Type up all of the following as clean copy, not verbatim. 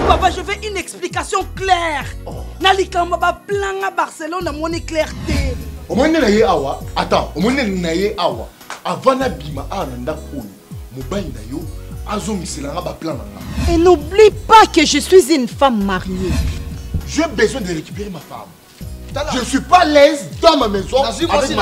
papa, je veux une explication claire. Nalikamba ba plan à Barcelone, mon clarté. Au moins na ye awa, attends, au moins na ye awa. Avant na bima ananda koyo, mobile na yo, azomiselanga ba plan na. Et n'oublie pas que je suis une femme mariée. J'ai besoin de récupérer ma femme. Je ne suis pas à l'aise dans ma maison avec ma femme.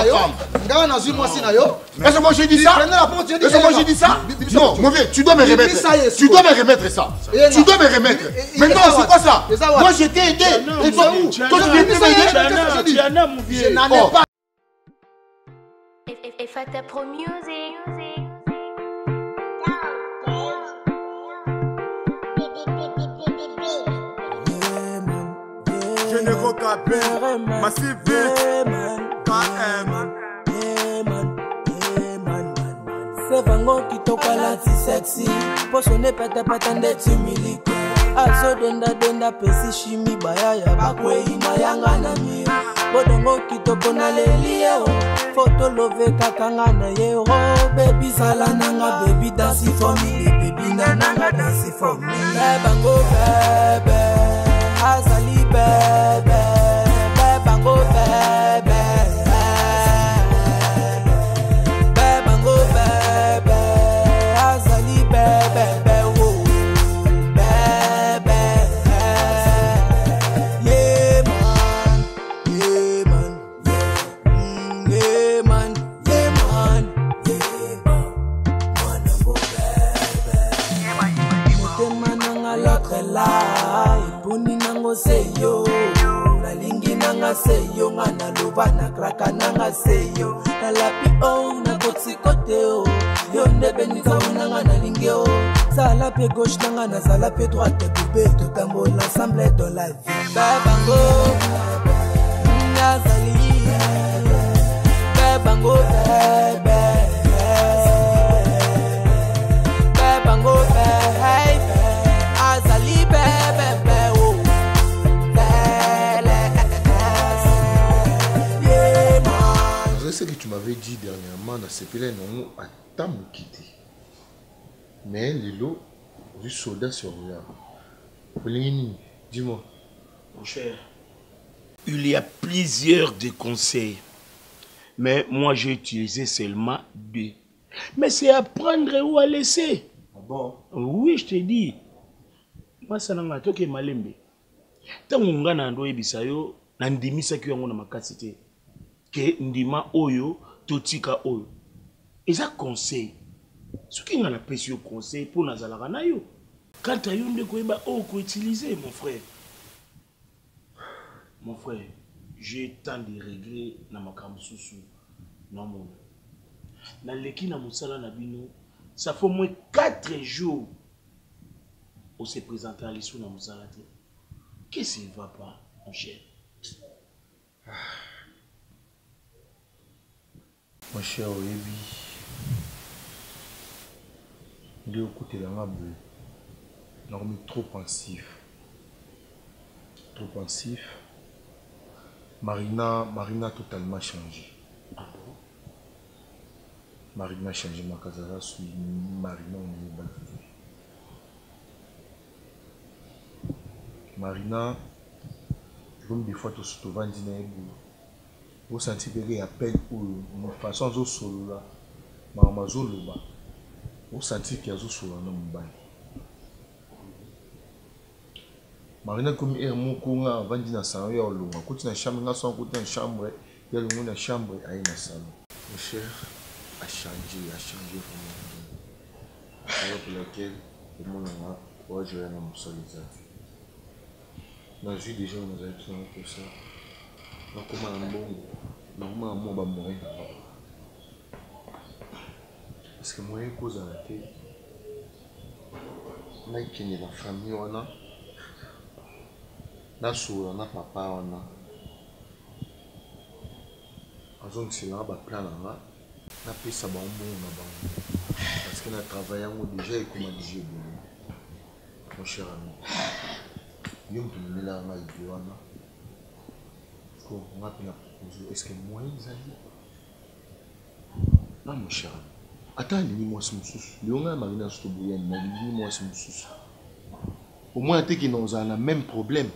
Est-ce que moi j'ai dit ça? Est-ce que moi j'ai dit ça? Non, mon vieux, tu dois me remettre. Tu dois me remettre ça. Tu dois me remettre. Maintenant, c'est quoi ça? Moi je t'ai aidé. Et toi où? Toi tu viens de m'aider? Je n'en ai pas. Fata Pro Music. Je ne vois plus. Massive vite. KM. C'est Vango qui toque la ti sexy. Pochonne pata pata ndeti miliko. Azo denda pesi shimi baya ya bakwe imayanga na mi. Bodongo qui toque na lelio. Photo love kakanga na yero. Baby sala nanga baby dance for me. Baby nanga dance for me. Bango bebe. Azali bebe. Bango bebe. Seyo na lingi nanga seyo ngana luba na kraka nanga seyo na lapi o na kotsi kote o yo ndebe nita unanga na lingi o sala pe gauche nanga na sala pe droite bébé to tambo l'ensemble de la vie babango nazali babango bebe babango bebe azali bebe. Ce que tu m'avais dit dernièrement dans ce pays-là, non, attends me quitter. Mais les lots, du soldat sur rien. Dis-moi. Mon cher, il y a plusieurs de conseils. Mais moi, j'ai utilisé seulement 2. Mais c'est à prendre ou à laisser. Ah bon? Oui, je te dis. Moi, ça n'a pas été malembe. Tant qu'on a un doigt bisayo, n'andimisa qui ont ma capacité. Que ndima oyo totika oyo eza conseil soki nga na pesi yo conseil pour nazalaka na yo quand ayo nde koyeba oyo ko utiliser mon frère j'ai tant de regrets na makambo susu na mona na leki na musala na bino ça fait au moins 4 jours on s'est présenté à l'issue na musala te qu'est-ce qui ne va pas mon cher? Mon cher Oyebi, de côté de la bleue, non trop pensif. Trop pensif. Marina totalement changé. Ah bon? Marina a changé ma casara, suis Marina on est battu. Marina, comme des fois tu te vends dîner. Vous sentez que il y a peine pour une façon de solo là, maman zolo ba. Vous sentez qu'il y a zo solo na mbaye. Marina comme er mon konga vandi na salon ya olonga, kuti na chambre na son kuti na chambre, ya longo na chambre ayi na salon. Mon cher a changé vraiment. C'est pour laquelle le monde là, ouais je vais na musolisa. Na vie déjà on a besoin de ça. Parce que moi, cause à la tête, je suis la famille, na soeur, na papa, donc c'est là que je plan na pesa ba bon parce que na travaillé déjà et comment dire mon cher ami. Yo me là na idiwana. On a proposé. Est-ce que moi, ils allaient? Non, mon cher. Attends, dis-moi ce que je suis. Marina, je te dis, moi, ce que je suis. Au moins, tu nous a le même problème.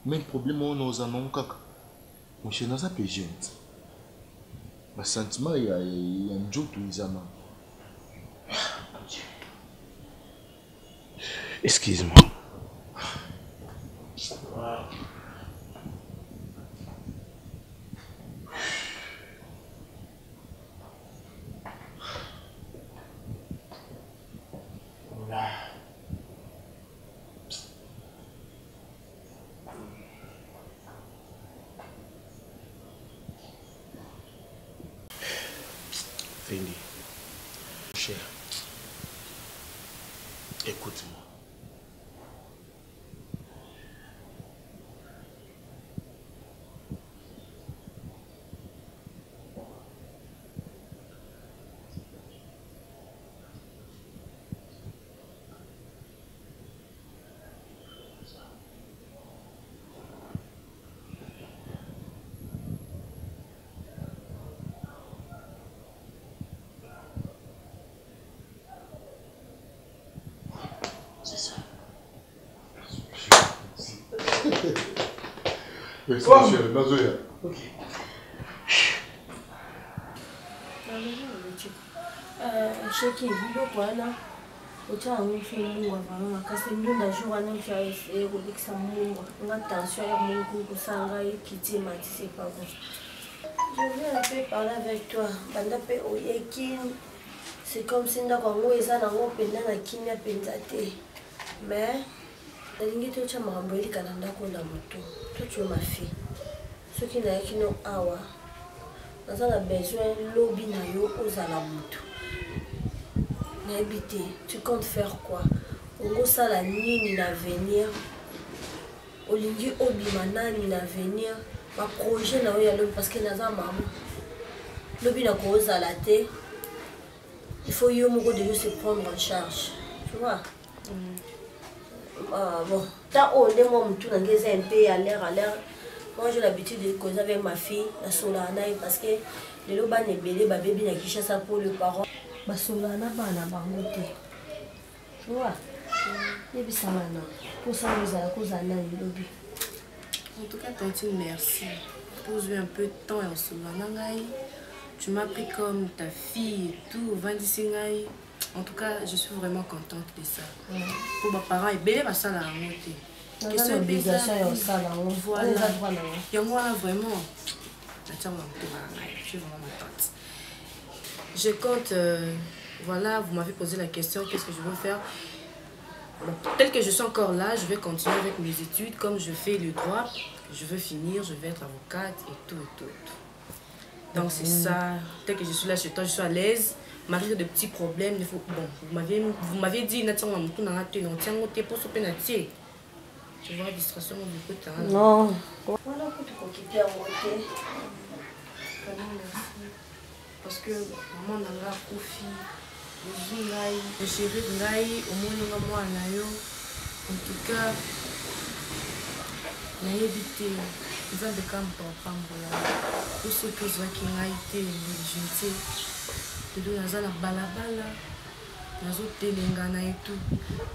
Même problème, on nous a non kaka. Mon chien n'a pas de jeune. Ma sentiment, il y a un jour tout les amants. Excuse-moi. Fendi, cher, écoute-moi. C'est ça. Merci, monsieur. Nazoya. Ok. Cheki biloko wana otya yango mfe mungwa vraimen kasi ndunda jour wana mfe aessaye kolekisa mungwa nga tension ya mungu kosala ngai kiti emati c'est pas bon. Je viens un peu parler avec toi banda mpe oyeki c'est comme si ndako yango eza nango mpenza na kimia mpenza te mais nalingi totya makambo elika na ndako na moto totyo mafi soki nayaki no awa naza na besoin lobi na yo ozala moto nayebi te tu comptes faire quoi okosala nini na avenir olingi obima nani na avenir baprojet na yo ya lobi parce que naza mama lobi na kozala te il faut yo moko de se prendre en charge tu vois. Bon ta o nde moi mutu na ngeza un peu à l'air moi j'ai l'habitude de causer avec ma fille la solana parce que les loba ne belé ba bébé na Kinshasa pour le parent ba solana bana bango te tu vois yebi samana pour ça nous allons causer na lobi. En tout cas tantine merci pour jouer un peu de temps et en solana ngai tu m'as pris comme ta fille et tout vandisi ngai. En tout cas, je suis vraiment contente de ça. Pour mes parents, et bien, ça l'a monté. Question obligation, voilà. Et moi, vraiment, je suis vraiment contente. Je compte, voilà, vous m'avez posé la question, qu'est-ce que je veux faire? Bon, tel que je suis encore là, je vais continuer avec mes études, comme je fais le droit, je veux finir, je vais être avocate et tout et tout. Donc c'est ça, tel que je suis là chez toi, je suis à l'aise. Malgré de petits problèmes, il faut... Bon, vous m'avez dit, tu vois, distraction, non. Voilà pour te quitter à monter. Parce que maman n'a pas confié. Le chéri Ngaï, au moins, moi, en tout cas, n'a évité. Ils ont des camps pour prendre. Tout ce que je vois qui a été négligé. Naza la balabala, nazo telengana et tout.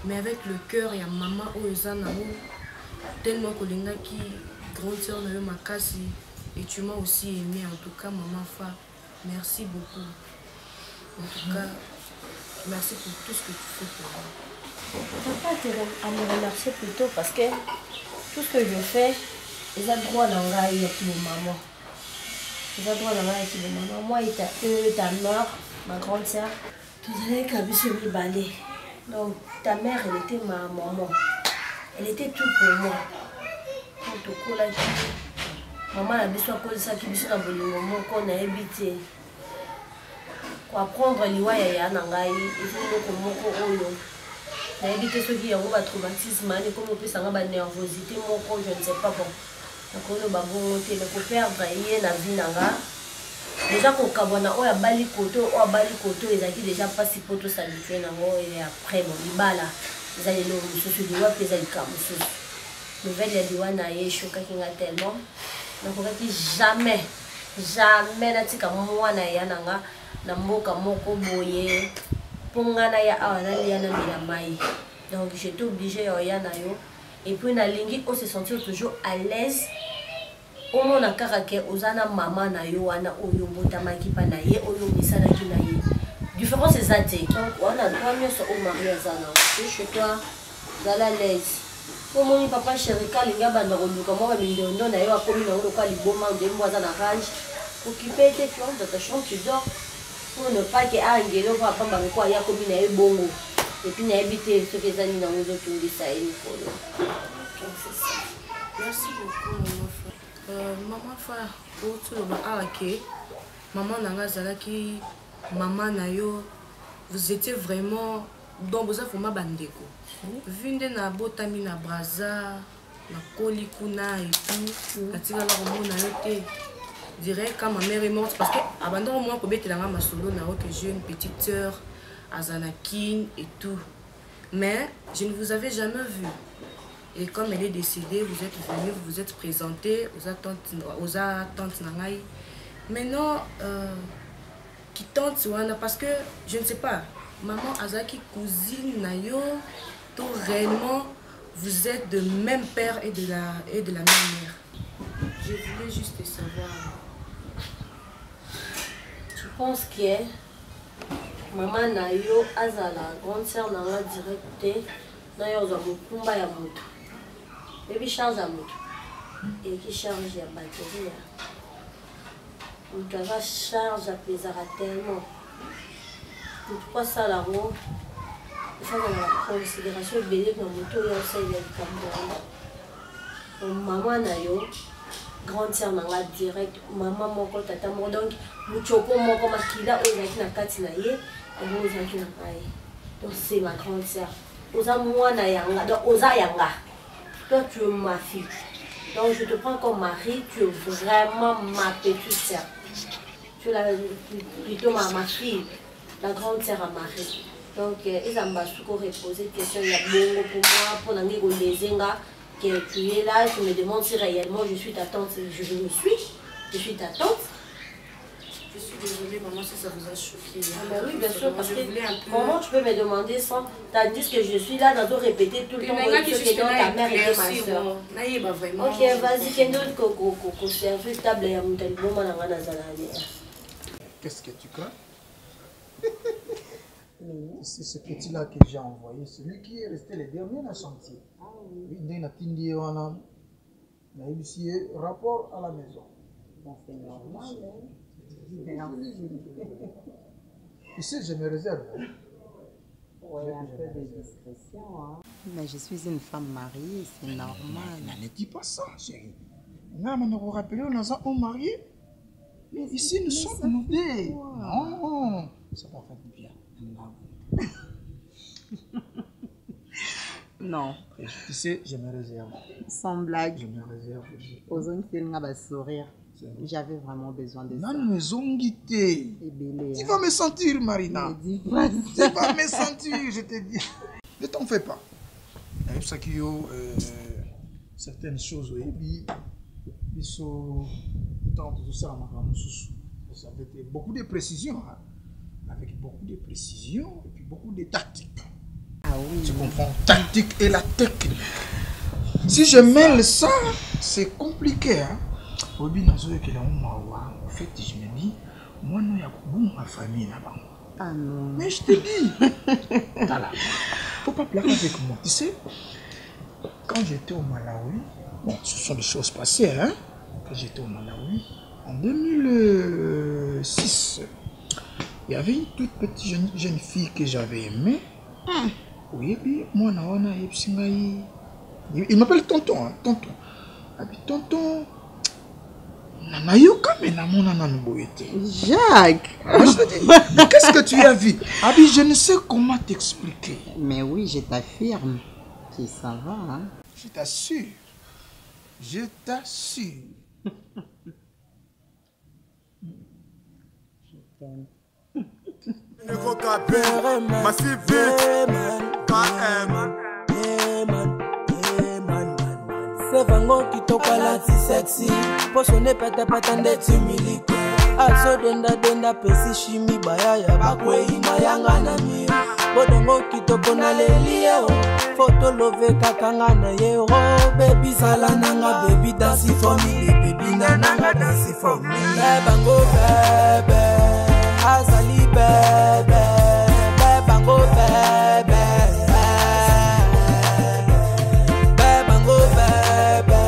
Mais avec le cœur, il y a maman Oeza Nao, tellement que les gens qui grande sœur na yo makasi et tu m'as aussi aimé en tout cas maman Fa. Merci beaucoup. En tout cas, merci pour tout ce que tu fais pour moi. Tu n'as pas à me remercier plutôt parce que tout ce que je fais, ils ont droit dans la maman. Ils ont droit dans la maman. Moi, ta mère, ma grande sœur, tu savais qu'à Bissou balai. Donc, ta mère, elle était ma maman. Elle était tout pour moi. Maman a besoin de ça qui besoin de maman qu'on a habité. Pour apprendre l'Iwaya Yanangai, il faut que mon oyo. Na habité ceux qui ont un traumatisme, comme on peut s'en avoir nervosité, mon corps, je ne sais pas bon. Donc on va monter, mais pour perdre la vie nanga. Déjà qu'on cabana ou à bali koto ou à bali koto, ils ont déjà pas si poto s'habituer nango et après mon libala, ils allaient le souci du wap, ils allaient camusou. Nouvelle ya diwa na ye choka kinga tellement. Donc on dit jamais na tika mwana ya nanga na mboka moko boye. Pongana ya awana ya na milamai. Donc j'étais obligée de y aller. Et puis nalingi on se sentir toujours à l'aise. Au moins na karake ozana maman na yo wana oyo botamaki pa na ye oyo bisalaki na ye. Différence c'est ça. Donc on a droit mieux sur au mari azana. Chez toi dans la l'aise. Pour mon papa chéri kalinga banda konduka mo mindondo na yo akomi na oloka liboma ndembo azana range. Occupé tes choses dans ta chambre tu dors. Pour ne pas que angelo papa ba ko ya komi na ye bongo. Et puis na habité ce que ça ni dans les autres tout ça et Nicolo. Donc c'est ça. Merci beaucoup maman frère. Maman frère, autour de ma maman nanga zalaki maman na yo, vous étiez vraiment donc vous avez vraiment bandeko. Vinde na botami na braza, na koli kuna et tout, katika la romo na yote. Dirais quand ma mère est morte parce que abandon moi ko betelanga masolo na que j'ai une petite sœur Azanakin et tout. Mais je ne vous avais jamais vu. Et comme elle est décédée, vous êtes venu, vous vous êtes présenté aux tantes Nangaï. Maintenant, qui tante parce que je ne sais pas, maman Azaki cousine Nayo, tout réellement, vous êtes de même père et de la même mère. Je voulais juste savoir. Je pense que maman Nayo Azala, grande sœur Nanga directe, Nayo Zamukumba ya moto. Et puis charge à moto. Et qui charge la batterie. Donc va charge à plaisir tellement. Pourquoi ça la roue? Ça dans la considération belé dans moto et ça il est comme maman Nayo, grande sœur Nanga direct, maman mon côté tata mon donc muchoko mon comme akila ozaki na kati na ye, abo ozaki na pai. Donc c'est ma grande sœur. Oza mwana yanga, donc oza yanga. Toi, tu es ma fille. Donc, je te prends comme mari. Tu es vraiment ma petite sœur. Tu es plutôt ma fille, la grande sœur à Marie. Donc, ils ont reposé une question. Il y a beaucoup pour moi, pour que tu es là. Tu me demandes si réellement je suis ta tante. Je le suis. Je suis ta tante. Je suis désolée, maman, si ça vous a choqué. Ah ben oui, bien sûr, parce que comment tu peux me demander sans, tandis que je suis là, dans tout répéter tout le temps que ta mère était ma soeur. Ok, vas-y, qu'est-ce que tu crois? C'est ce petit-là que j'ai envoyé, celui qui est resté le dernier dans le chantier. Il a initié rapport à la maison. C'est normal. Tu sais, je me réserve. Oui, un peu de discrétion. Hein. Mais je suis une femme mariée, c'est normal. Ne dis pas ça, chérie. Là, on vous rappelle, on a un marié. Mais ici, nous sommes nous deux. Non, ça va faire du bien. Non. Tu sais, je me réserve. Sans blague. Je me réserve. Osons faire un sourire. J'avais vraiment besoin de ça. Non, nous ont guitté. Tu vas me sentir, Marina. Tu vas me sentir, je te dis. Ne t'en fais pas. Il y a certaines choses, ils sont tout ça, avec beaucoup de précision. Hein. Avec beaucoup de précision et puis beaucoup de tactique. Ah oui. Tu comprends? Tactique et la technique. Si je mêle ça, c'est compliqué. Hein? En fait, je me dis, moi, il y a beaucoup de famille là-bas. Ah non. Mais je te dis, voilà. Faut pas pleurer avec moi. Tu sais, quand j'étais au Malawi, bon, ce sont des choses passées, hein. Quand j'étais au Malawi, en 2006, il y avait une toute petite jeune fille que j'avais aimée. Oui, puis moi, il m'appelle tonton, hein, tonton. Tonton. Jacques, qu'est-ce que tu as vu? Abi, je ne sais comment t'expliquer. Mais oui, je t'affirme que ça va. Hein? Je t'assure. Je t'assure. Je t'aime. Nouveau capé, massif KM. C'est Vango qui toque la si sexy. Pochonné pète ndeti miliko. Azo denda pesi shimi bayaya bakwe imayanga na mi. bodongo kitoko na leli yo foto love kakanga na yero baby sala nanga baby dance for me baby nanga dance for me bango bebe azali bebe bango bebe bango bebe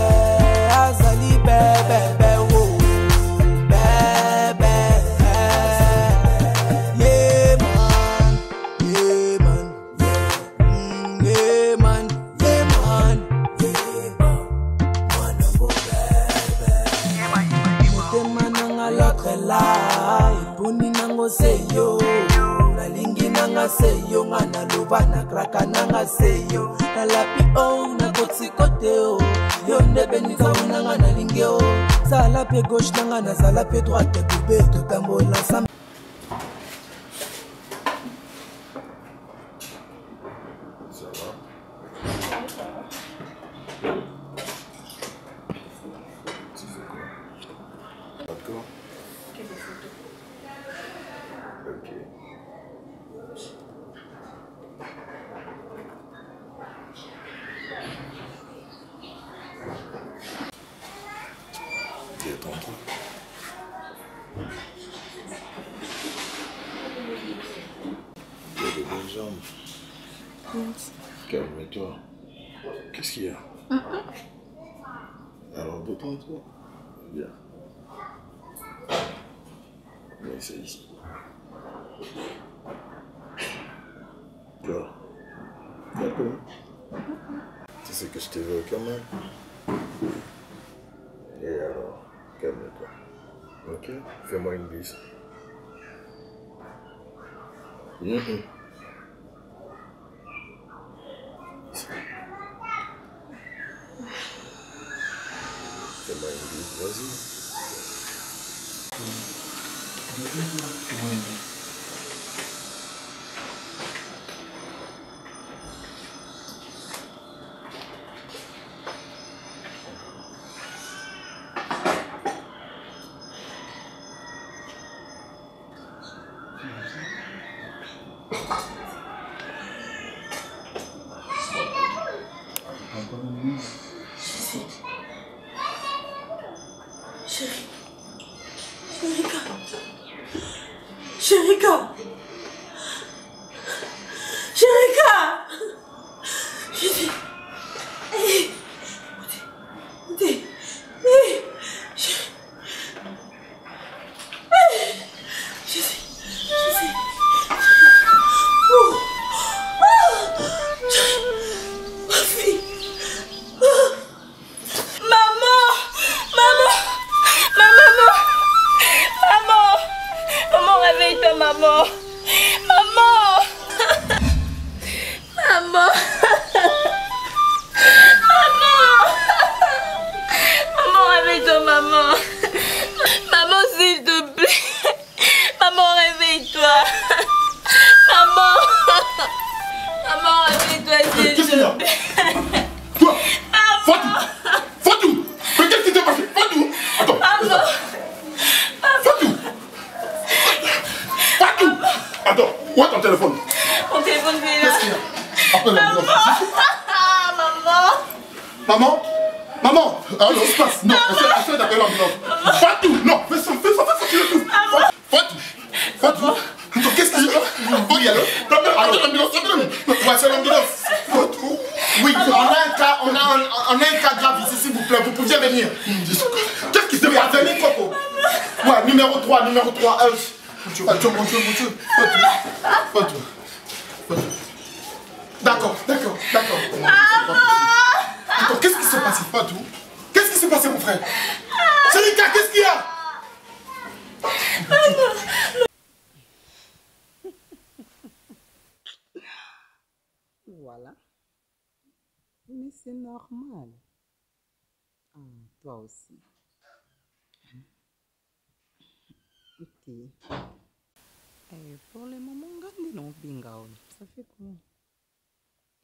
azali bebe seyo nalingi nanga seyo ngana loba na kraka nanga seyo na lapi o na kotsikote o yo ndebe nikauna nga nalingi o sala pe gauche nanga na sala pe droite bube totambola ensemble. Calme-toi. Qu'est-ce qu'il y a? Alors, détends-toi. Bien. Mais c'est ici. Toi. D'accord. Tu sais que je te veux quand même. Et alors, calme-toi. Ok? Fais-moi une bise. Fais-moi une bise, vas-y. D'accord. Attends, qu'est-ce qui s'est passé, Fatou? Qu'est-ce qui s'est passé, mon frère? Sérika, qu'est-ce qu'il y a? Voilà. Mais c'est normal. Ah, toi aussi. Ok. Pour le moment, Gandhi non bingo. Ça fait quoi?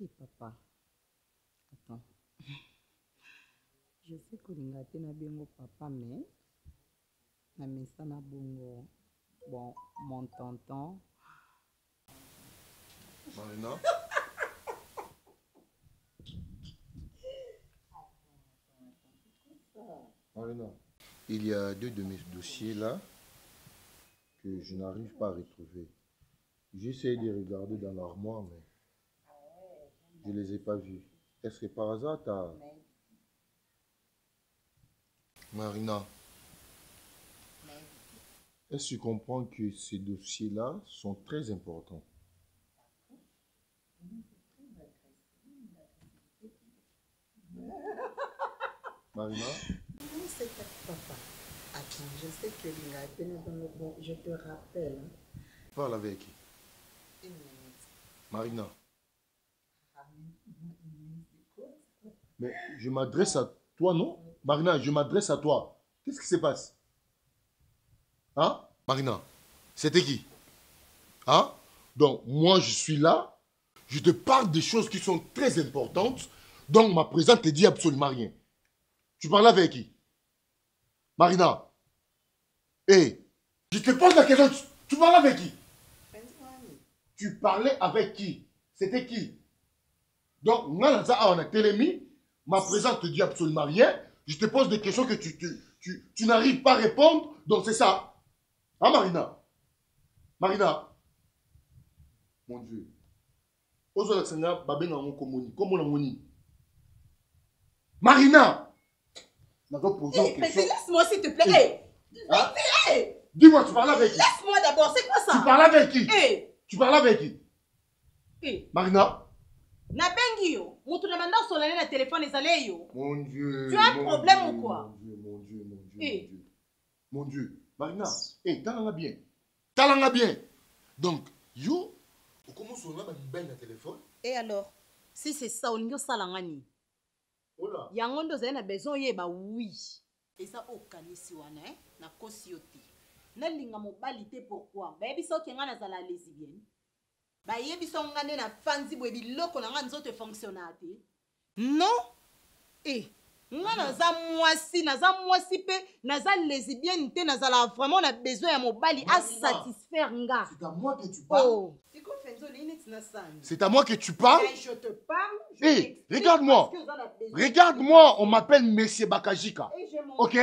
Et papa. Attends. Je sais que l'ingate na bingo papa, mais na mesa na bongo. Bon, mon tonton. Marina. Marina, il y a 2 de mes dossiers là que je n'arrive pas à retrouver. J'essaie de regarder dans l'armoire, mais je ne les ai pas vus. Est-ce que par hasard, tu as... Marina, est-ce que tu comprends que ces dossiers-là sont très importants? Marina? Non, c'est pas papa. Attends, je sais que je te rappelle. Parle avec qui? Marina. Mais je m'adresse à toi, non? Marina, je m'adresse à toi. Qu'est-ce qui se passe? Hein? Marina, c'était qui? Hein? Donc, moi, je suis là. Je te parle des choses qui sont très importantes. Donc, ma présence te dit absolument rien. Tu parles avec qui? Marina. Hé, je te pose la question. Tu parles avec qui? Tu parlais avec qui? C'était qui? Donc, moi, on a télémis. Ma présence te dit absolument rien. Je te pose des questions que tu n'arrives pas à répondre. Donc, c'est ça. Hein, Marina? Marina? Mon Dieu. Marina! Mais laisse-moi, s'il te plaît. Hey. Hein? Hey. Dis-moi, tu parles avec qui? Laisse-moi d'abord, c'est quoi ça? Tu parles avec qui? Hey. Tu parles avec qui? Hey. Marina? Nabengi yo. Mutu na manda solane na téléphone ezale yo. Mon Dieu. Tu as un problème ou quoi? Mon Dieu, mon Dieu, hey. Mon Dieu. Marina, hey, talanga bien. Talanga bien. Donc, yo, on commence à avoir une belle téléphone. Et alors, si c'est ça, on y a salangani. Ola. Yangondo zena besoin yeba oui. Et ça au kanisi wana na kosioti. Na linga mobali te pourquoi? Ba yebiso kenga na zala lesbienne. Ba yebiso ngane na fanzi bwe biloko na nga nzoto fonctionnate. Non? Nga naza mwasi pe naza lesbienne te nazala vraiment na besoin ya mobali à satisfaire nga. C'est à moi que tu parles. Oh. C'est à moi que tu parles. Je te parle. Hé, regarde-moi. Regarde-moi, on m'appelle Monsieur Bakajika. Ok?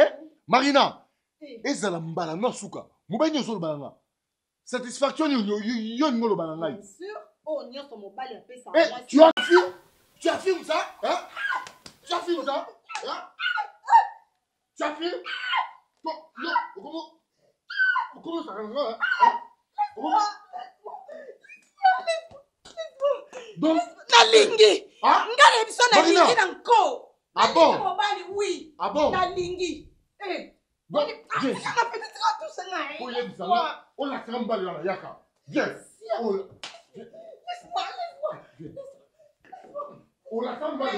Marina. Et Zalambala, non, Souka. Moubaï Zol Balanga. Satisfaction, yon ngolo balanga. Bien sûr. Oh, nyon son mobile a fait ça. Tu affirmes? Tu affirmes ça? Hein? Tu affirmes ça? Hein? Tu affirmes? Comment ça va? Donc, Nalingi. Ngale biso nalingi nanko. Ah bon? Mobile oui. Ah bon? Nalingi. Bon, viens. On la tremble là, yaka. Viens. On la tremble là.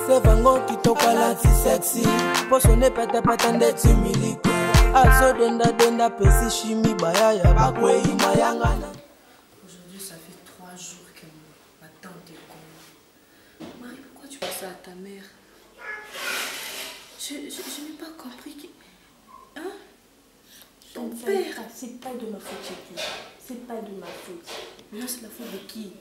C'est Vango qui toka la ti sexy. Posone pete pete ndeti miliko. Azo denda pesi shimi bayaya bakwe imayangana. Aujourd'hui ça fait 3 jours que ma tante est con. Marie, pourquoi tu fais ça à ta mère? Je n'ai pas compris que... Hein? Ton père... C'est pas de ma faute, Chérie. C'est pas de ma faute. Non, c'est la faute de qui?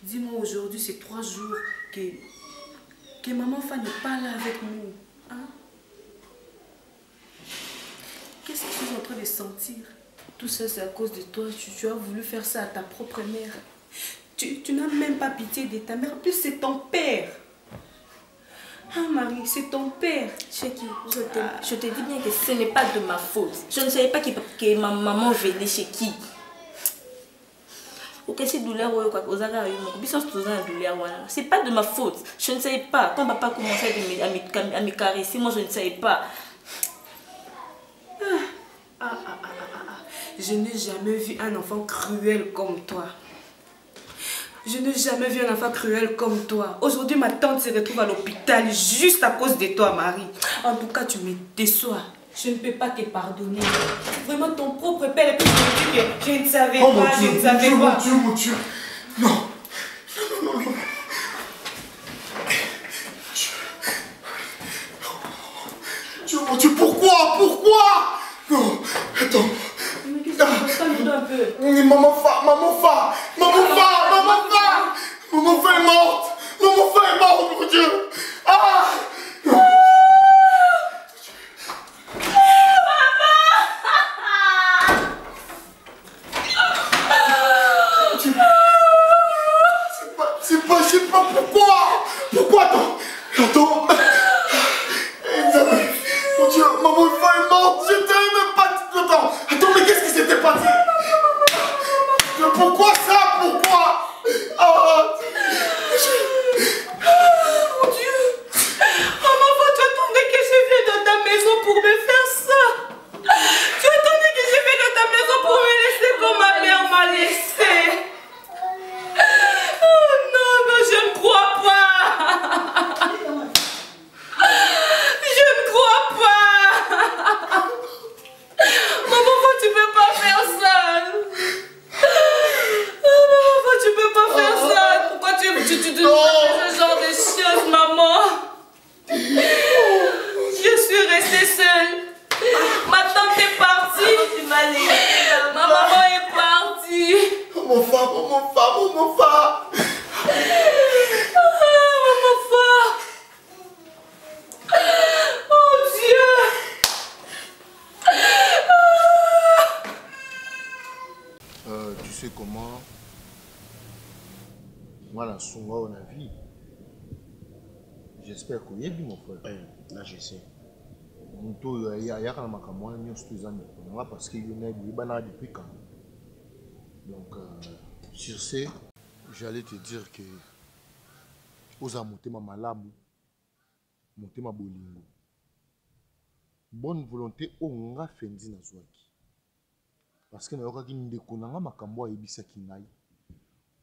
Dis-moi, aujourd'hui, c'est 3 jours que maman Fa n'est pas là avec nous. Hein? Qu'est-ce que je suis en train de sentir? Tout ça, c'est à cause de toi. Tu as voulu faire ça à ta propre mère. Tu n'as même pas pitié de ta mère. En plus, c'est ton père. Ah Marie, c'est ton père. Chérie, je te dis bien que ce n'est pas de ma faute. Je ne savais pas que ma maman venait chez qui. C'est pas de ma faute. Je ne savais pas. Quand papa commençait à me caresser, moi je ne savais pas. Je n'ai jamais vu un enfant cruel comme toi. Je n'ai jamais vu un enfant cruel comme toi. Aujourd'hui, ma tante se retrouve à l'hôpital juste à cause de toi, Marie. En tout cas, tu me déçois. Je ne peux pas te pardonner. Vraiment, ton propre père, et puis tu me dis que je ne savais pas, je ne savais pas. Mon Dieu. Non. Non. Mon Dieu, pourquoi? Non, attends. Mais qu'est-ce que tu fais? Calme-toi un peu. Maman morte. Mon frère est mort, mon Dieu. Ah! Je sais pas pourquoi. Pourquoi? Attends. Mon Dieu, maman est morte. Je t'aime même pas. Attends, mais qu'est-ce qui s'était passé? Pourquoi ça? Pourquoi? Mon Dieu. Maman, tu attendais que je vienne dans ta maison pour me faire ça. Tu attendais que je vienne dans ta maison pour me laisser comme ma mère m'a laissé. Oh non, non, je ne crois pas. Je ne crois pas. Maman, tu peux pas faire ça. Maman, tu peux pas faire ça. Pourquoi tu fais ce genre de choses, maman? Je suis restée seule. Ma tante est partie. Tu m'as laissé. Ma maman est partie. Mon phare. Oh Dieu. Tu sais comment moi la songa on a vie. J'espère qu'on y est bien mon frère. Là je sais. Monto ya kana makamwa nyonso tozana parce que Lionel Bana depuis quand. Donc sur ce, j'allais te dire que oza motema malamu, motema bolingo. Bonne volonté onga fendi na zwaki. Parce que nayoka ki ndeko nanga makambo ayebisaki ngai.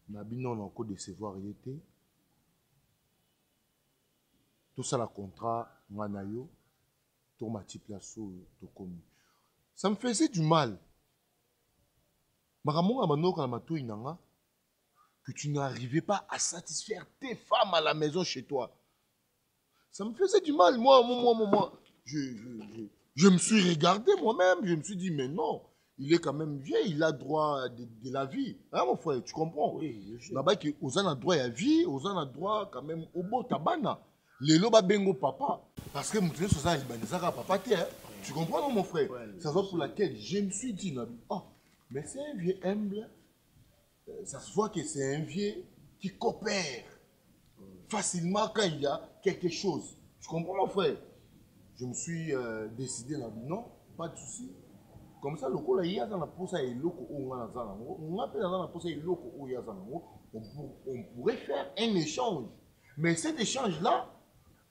Na bino na ko décevoir yete. Tout ça la contrat ngana yo to mati place to komi. Ça me faisait du mal. Maramonga manoka na matoi nanga que tu n'arrivais pas à satisfaire tes femmes à la maison chez toi. Ça me faisait du mal. Moi. Je me suis regardé moi-même. Je me suis dit, mais non, il est quand même vieux. Il a droit de la vie. Hein, mon frère, tu comprends? Oui. Là-bas, aux a droit à la vie, aux a droit quand même au beau tabana. Les loba bengo papa. Parce que mon frère, papa, tu comprends, non, mon frère? C'est ça pour laquelle je me suis dit, oh, mais c'est un vieux humble. Ça se voit que c'est un vieux qui coopère facilement quand il y a quelque chose. Tu comprends, mon frère? Je me suis décidé, non, pas de souci. Comme ça, le coup là, il y a dans la pose et l'autre on appelle dans la pose et l'autre on pourrait faire un échange. Mais cet échange-là,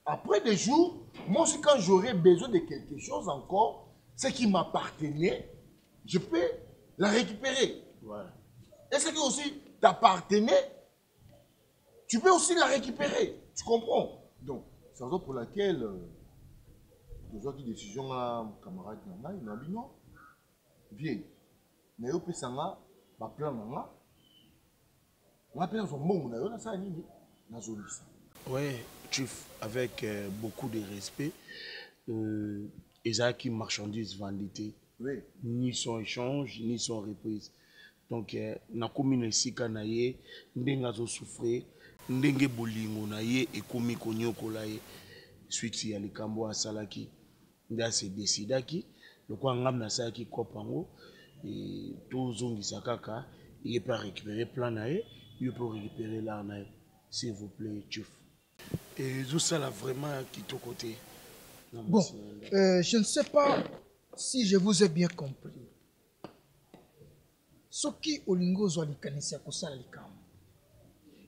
après des jours, moi aussi quand j'aurais besoin de quelque chose encore, ce qui m'appartenait, je peux la récupérer. Voilà. Et ce qui aussi t'appartenait, tu peux aussi la récupérer. Tu comprends? Donc, c'est la raison pour laquelle nous avons une décision à camarade Nana, il m'a dit non. Viens, mais au Pessanga, ma plan Nana, on a plein de monde, on a ça, on a zone ça. Oui, Chief, avec beaucoup de respect, Isaac marchandise vendité, oui. Ni son échange, ni son reprise. Donc, na commune ici, kanaye, ndenga zo souffrir, ndenge bolingo naye et komi konyo kolaye, suite ya likambo a salaki, nda se décidaki, le quoi ngam na salaki kopango, et tout zongi sakaka, il peut récupérer plan naye, il peut récupérer là naye, s'il vous plaît, Chief. Et tout ça là vraiment qui ton côté. Bon, je ne sais pas si je vous ai bien compris. Soki olingo zwa likanisi ya kosala likambo.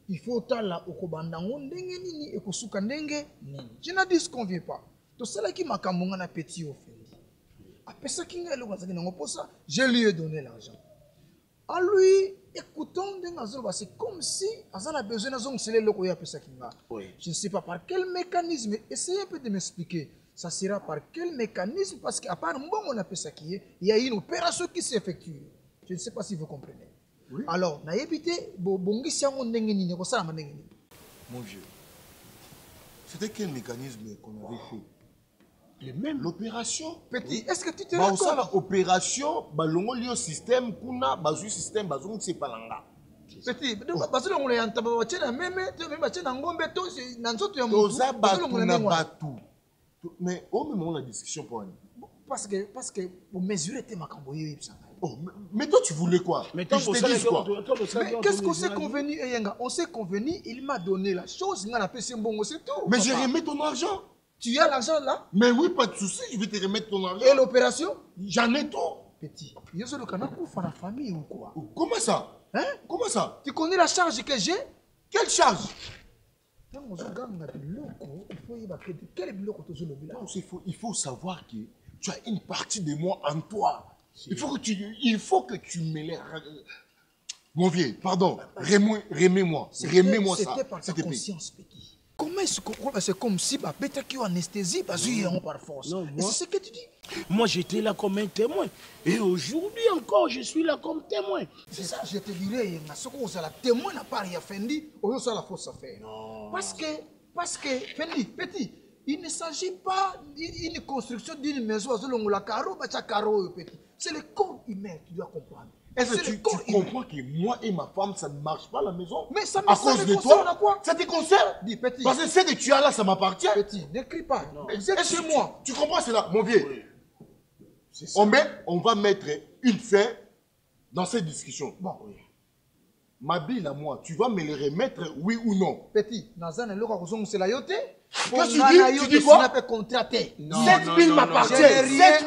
Il faut tala okobandango ndenge nini ekosuka ndenge nini. Je ne disconviens pas. To sala ki makambo nga na petit ofendi. Apesa kinga eloko nzaki nango posa, je lui ai donné l'argent. À lui, écoutons ndenge c'est comme si azana besoin d'azong sele loko ya apesa kinga. Je ne sais pas par quel mécanisme, essayez un peu de m'expliquer. Ça sera par quel mécanisme parce qu'à part mbongo na pesa ki, il y a une opération qui s'effectue. Je ne sais pas si vous comprenez. Oui. Alors, mon vieux, c'était quel mécanisme qu'on avait fait? Le même. L'opération. Petit, est-ce que tu te rends compte? L'opération, l'opération, système, kuna, système, c'est pas là. Petit, parce que on est en tabac, même en gombe, mais au moment de la discussion pour parce que vous mesurez tes macamboyés. Oh, mais toi tu voulais quoi? Mais qu'est-ce qu'on s'est convenu, Eyenga? On s'est convenu, il m'a donné la chose, il a fait c'est bon, c'est tout. Mais j'ai remis ton argent. Tu as l'argent là? Mais oui, pas de souci, je vais te remettre ton argent. Et l'opération? J'en ai tout. Petit, il y a le canard pour faire la famille ou quoi? Comment ça? Hein? Comment ça? Tu connais la charge que j'ai? Quelle charge? Il faut savoir que tu as une partie de moi en toi. Il faut que tu me les... Mon vieux, pardon, remets-moi ça. C'était par ta conscience, petit. Comment est-ce que c'est comme si bête qui anesthésie parce qu'ils ont par force? Et c'est ce que tu dis. Moi, j'étais là comme un témoin. Et aujourd'hui encore, je suis là comme témoin. C'est ça, je te dirais, ce qu'on a témoin n'a pas rien fait, on a la fausse affaire. Parce que, Fendi, petit, il ne s'agit pas d'une construction d'une maison, petit. C'est le corps humain, tu dois comprendre. Est-ce que tu comprends que moi et ma femme, ça ne marche pas à la maison? Mais ça à cause de toi, quoi? Ça te concerne? Dis, petit. Parce que ce que tu as là, ça m'appartient. Petit, ne crie pas. Est-ce que moi? Tu comprends cela, mon vieux? Oui. On va mettre une fin dans cette discussion. Bon. Oui. Ma bille à moi, tu vas me les remettre, oui ou non? Petit, Nazan, c'est la yote. Qu'est-ce que tu dis quoi? 7 000 m'appartient. 7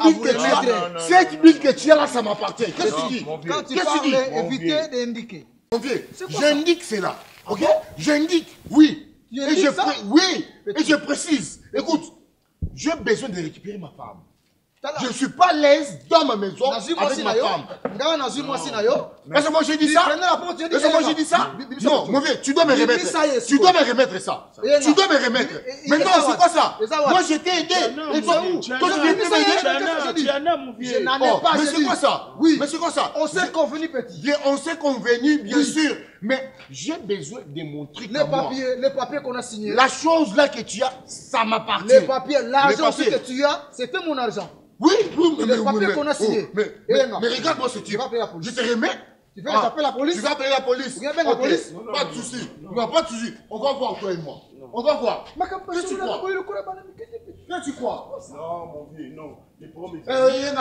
000 que tu as là, ça m'appartient. Qu'est-ce que tu dis? Quand tu parles, évitez d'indiquer. Mon vieux, j'indique cela. Ok? J'indique, oui. Et je précise. Écoute, j'ai besoin de récupérer ma femme. Je ne suis pas à l'aise dans ma maison avec ma femme. Est-ce que moi j'ai dit ça? Est-ce que moi j'ai dit ça? Non, mon vieux, tu dois me remettre. Tu dois me remettre ça. Tu dois me remettre. Mais non, c'est quoi ça? Moi je t'ai aidé. Et toi, toi tu viens de m'aider? Je n'en ai pas. Mais c'est quoi ça? Oui. Mais c'est quoi ça? On s'est convenu, petit. On s'est convenu, bien sûr. Mais j'ai besoin de mon truc. Les papiers qu'on a signés. La chose là que tu as, ça m'appartient. Les papiers, l'argent aussi que tu as, c'était mon argent. Oui, les papiers qu'on a signés. Mais regarde-moi ce type. Je te remets. Tu veux appeler la police? Tu vas appeler la police. La police? Pas de souci. Pas de souci. On va voir toi et moi. On va voir. Qu'est-ce que tu crois? Qu'est-ce que tu crois? Non, mon vieux, non. Les problèmes. Tu vas remettre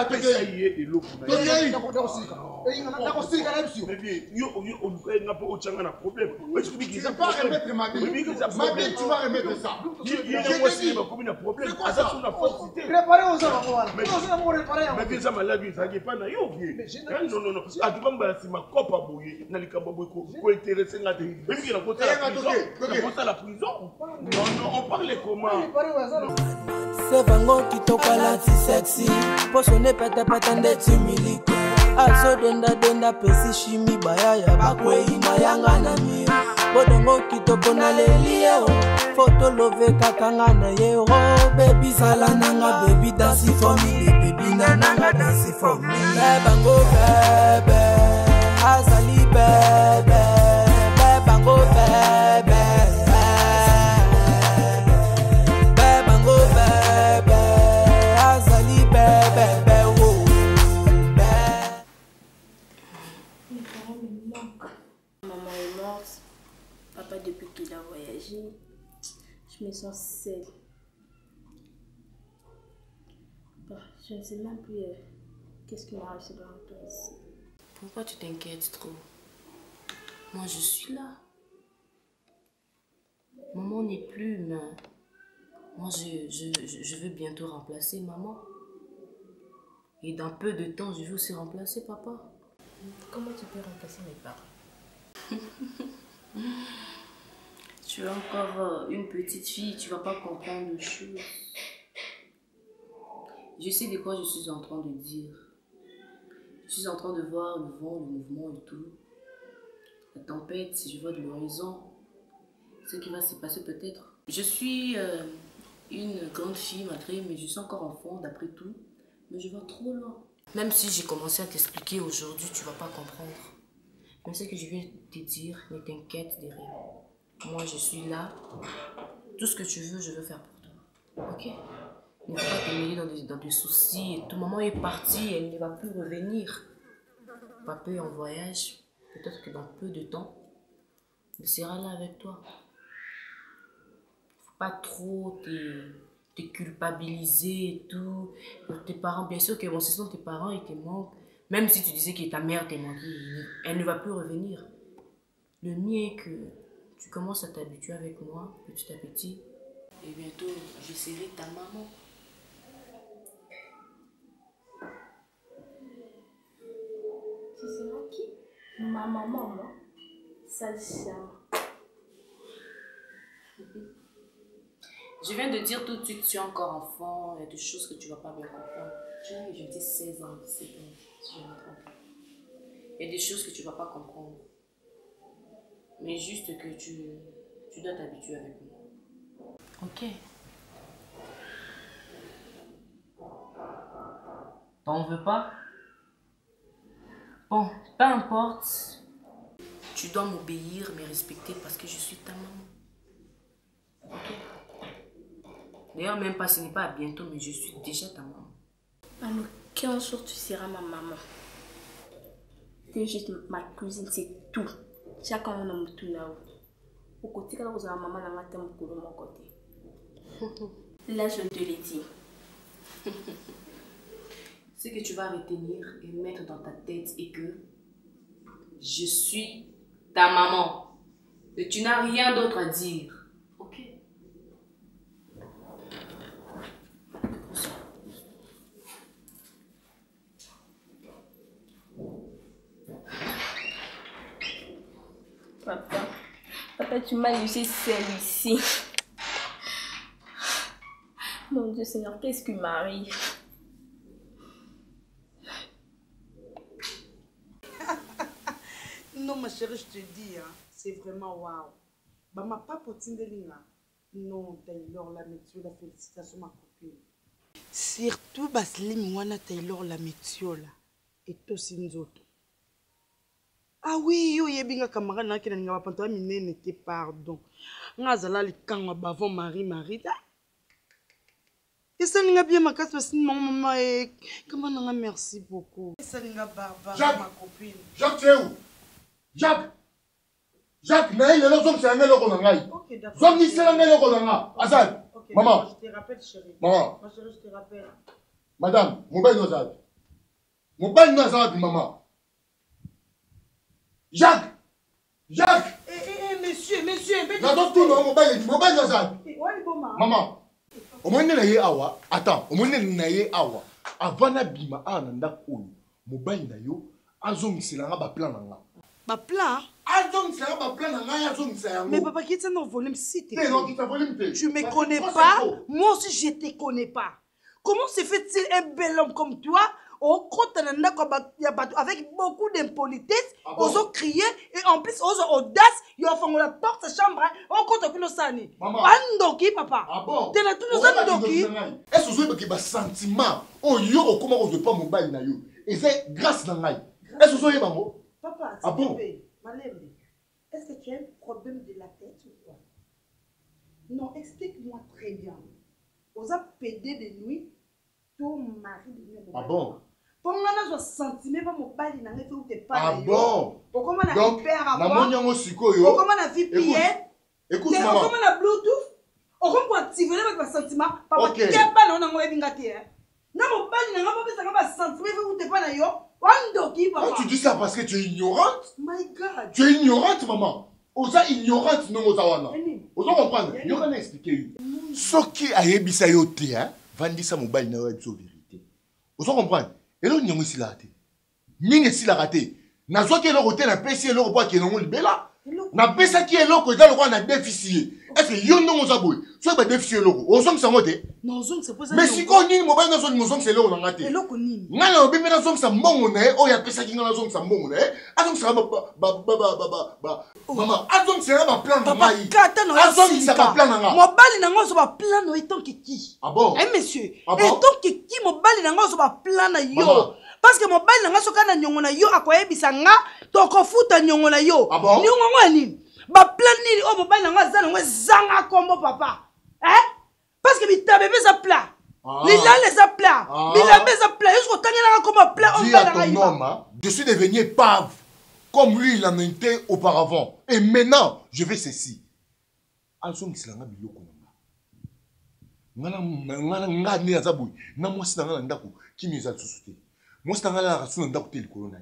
ma bille. Ma bille, tu vas remettre ça. Préparez aux gens. Mais ça m'a lavé, ça n'est pas naïf. Non, non, non. Ah, tu vas me balancer ma cope à bouiller. N'a pas beaucoup intéressé la télé. Même qu'il a posé la prison. Non, non, on parlait comment? C'est Vango qui toka la ti sexy. Posone pete pete ndeti miliko. Azo denda pesi shimi baya ya bakwe ina yanga na mi. Bodongo ki toko na lelio. Photo love kakanga na yero. Baby sala nanga baby dance for me. Baby nanga dance for me. Bango bebe. Azali bebe. Bango bebe. Maman est morte, papa depuis qu'il a voyagé, je me sens seule. Bah, je ne sais même plus qu'est-ce qui m'arrive dans le temps ici. Pourquoi tu t'inquiètes trop? Moi je suis là. Maman n'est plus, mais moi je veux bientôt remplacer maman. Et dans peu de temps, je veux aussi remplacer papa. Comment tu peux remplacer mes parents? Tu es encore une petite fille, tu vas pas comprendre les choses. Je sais de quoi je suis en train de dire. Je suis en train de voir le vent, le mouvement et tout. La tempête, si je vois de l'horizon, ce qui va se passer peut-être. Je suis une grande fille malgré, mais je suis encore enfant d'après tout. Mais je vois trop loin. Même si j'ai commencé à t'expliquer aujourd'hui, tu vas pas comprendre. Mais ce que je viens te dire, ne t'inquiète de rien. Moi, je suis là. Tout ce que tu veux, je veux faire pour toi. Ok? Ne faut pas te mêler dans des soucis. Et tout. Maman est partie, elle ne va plus revenir. Papa est en voyage. Peut-être que dans peu de temps, il sera là avec toi. Faut pas trop te culpabiliser et tout. Pour tes parents, bien sûr que bon, ce sont tes parents, ils te manquent. Même si tu disais que ta mère t'a manqué, elle ne va plus revenir. Le mieux est que tu commences à t'habituer avec moi, petit à petit. Et bientôt, je serai ta maman. Tu seras qui? Ma maman, moi. Sale chien. Je viens de dire tout de suite, tu es encore enfant, il y a des choses que tu ne vas pas bien comprendre. Je dis 16 ans, 17 ans, si je me trompe. Il y a des choses que tu ne vas pas comprendre. Mais juste que tu dois t'habituer avec moi. Ok. T'en veux pas? Bon, peu importe. Tu dois m'obéir, me respecter parce que je suis ta maman. Ok. D'ailleurs, même pas, ce n'est pas à bientôt, mais je suis déjà ta maman. En aucun jour, tu seras ma maman. Tu es juste ma cousine, c'est tout. Chacun a un tout là-haut. Au côté, quand vous avez maman, la matin, beaucoup de mon côté. Là, je te l'ai dit. Ce que tu vas retenir et mettre dans ta tête est que je suis ta maman. Et tu n'as rien d'autre à dire. Ok? Papa, tu m'as laissé seule ici. Mon Dieu Seigneur, qu'est-ce qui m'arrive? Non, ma chérie, je te dis, hein, c'est vraiment waouh. Bah, ma papa, non, Taylor, la météo, la félicitation, ma copine. Surtout, Baslim, Wana, Taylor, la météo, là. Et tout, Sinzoto. Ah oui, yo, yebinga camarade, n'a qu'un n'a pas n'était pardon. Ngazala, les camps, bavon, Marie. Et ça n'a bien ma casse, parce que maman, comment on a merci beaucoup. Et ça n'a pas ma copine. Jacques, tu es où? Jacques, mais il est là, c'est un élo qu'on a. Ok, d'accord. Zom ni c'est un élo qu'on a. Azad, maman. Je te rappelle, chérie. Maman. Ma chérie, je te rappelle. Madame, mon bain nous a. Mon bain nous a, maman. Jacques. Monsieur. J'adore tout, non, mon bain nous a. Maman. Au moins, il awa. Attends, au moins, il y a awa. Avant d'abîmer, ananda koui. Mon bain n'a yo. Azom, c'est là, ba plan nanga. Ba plan? Azom, c'est là, ba plan nanga. Azom, c'est là. Mais papa, qui est dans le volume si tu non, qui t'a volume. Tu me connais pas. Moi aussi, je te connais pas. Comment se fait-il un bel homme comme toi? Avec beaucoup d'impolitesse, ils ont crié et en plus ils ont audace, ils ont fait la porte de chambre, on compte plus le sani. Andoki papa. Ah bon? T'es là tous les andoki. Est-ce que vous avez des sentiments? Oh yo, comment on veut pas mon bail na yo? Et c'est grâce na ngai. Est-ce que vous avez maman? Papa, ah bon? Est-ce que tu as un problème de la tête ou quoi? Non, explique-moi très bien. Vous avez pédé de nuit, ton mari de nuit. Ah bon? Pour moi, je me sentiment pas mon bail n'a fait ou t'es pas. Ah bon? Comment on a père à moi? Comment on a vu pied? Écoute, maman. Comment on a Bluetooth? Comment activer mes sentiments? Papa, tu n'es pas là, on a un webingate. Non, mon bail n'a pas sentiment ou t'es pas là, yo. Tu dis ça parce que tu es ignorante? My God. Tu es ignorante, maman. Osa ignorante, non, Osawana. Osa comprendre. Yo, on a expliqué. Ce qui a ébissé yo te, hein, vendisa mon bail n'a pas de vérité. Osa comprendre. Et là, on y a aussi la raté. Mine si la raté. Na soit qui est le côté, na pesi et le roi qui est non libéla. Na pesa qui est le côté, le roi na déficit. Est-ce que yon non osaboué? Soit pas déficit le roi. Osong sa moté. Non, osong c'est pas ça. Mais si qu'on y mo ba na zone mo zong c'est le on a raté. Et l'autre ni. Na na obi na zong sa mbongo na o ya pesa ki na zong sa mbongo na. Azong sa ba. Maman, azong c'est ba plan na mai. Azong ça ba plan na nga. Mo bali na ngo so ba plan no etant ki. Ah bon? Eh monsieur. Etant ki mo bali na ngo so ba plan na yo. Parce que mon bail n'a pas soka nyongo na yo akoye bisanga to ko futa nyongo na yo. Nyongo ngani ba plan ni o mon bail n'a pas zanga kombo papa. Parce que mi tabe za plat. Lila les a plat. Lila les a plat. Jusqu'au tangela comme plat on va la. Je suis devenu pave. comme lui, il en était auparavant. Et maintenant, je vais ceci. Also, c'est la biloko. Ngana ni azabu. Na moi si nanga ndako qui nous a sous-souté. Moi si nanga la rason ndako tel corona.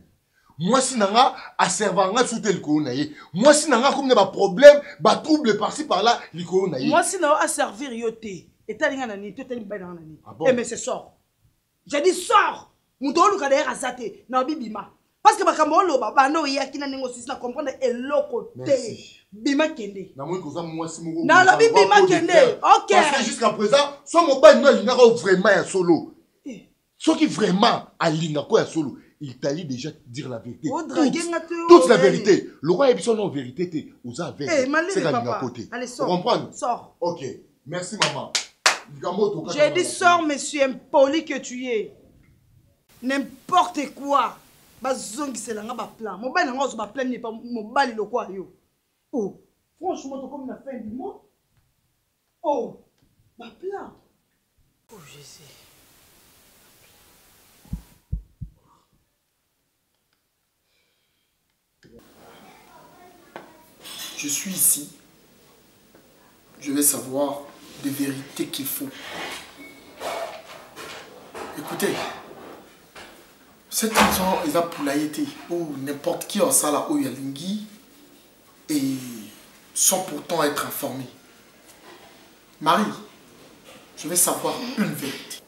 Moi si nanga a servanga sous tel corona. Moi si nanga comme des problèmes, ba trouble par-ci par-là, le corona. Moi si nanga a servir yoté. Et t'as linga nani, tu t'es linga nani. Eh mais c'est sort. J'ai dit sort. Mutolu kadera azate na bibima. Parce que makambo loba bano yakina négocier na comprendre eloko te. Bima kende. Na moi koza moi si moko. Na la bima kende. OK. Parce que jusqu'à présent, son mobile no linga vraiment ya solo. Ce qui vraiment a linga ko ya solo, il t'a dit déjà dire la vérité. Toute la vérité. Le roi est son vérité te oza avec. C'est la linga côté. Allez sors. Vous comprenez? Sors. OK. Merci maman. J'ai dit sors monsieur impoli que tu es. N'importe quoi. Bazongi c'est là ba plan. Mon bail n'ango ba plan n'est pas mon bail le quoi yo. Oh, franchement to comme la fin du mois. Oh, ba plan. Oh Jésus. Je suis ici. Je vais savoir des vérités qu'il faut. Écoutez, cette maison est pour la été où n'importe qui en salle où il y a l'ingui et sans pourtant être informé. Marie, je vais savoir une vérité.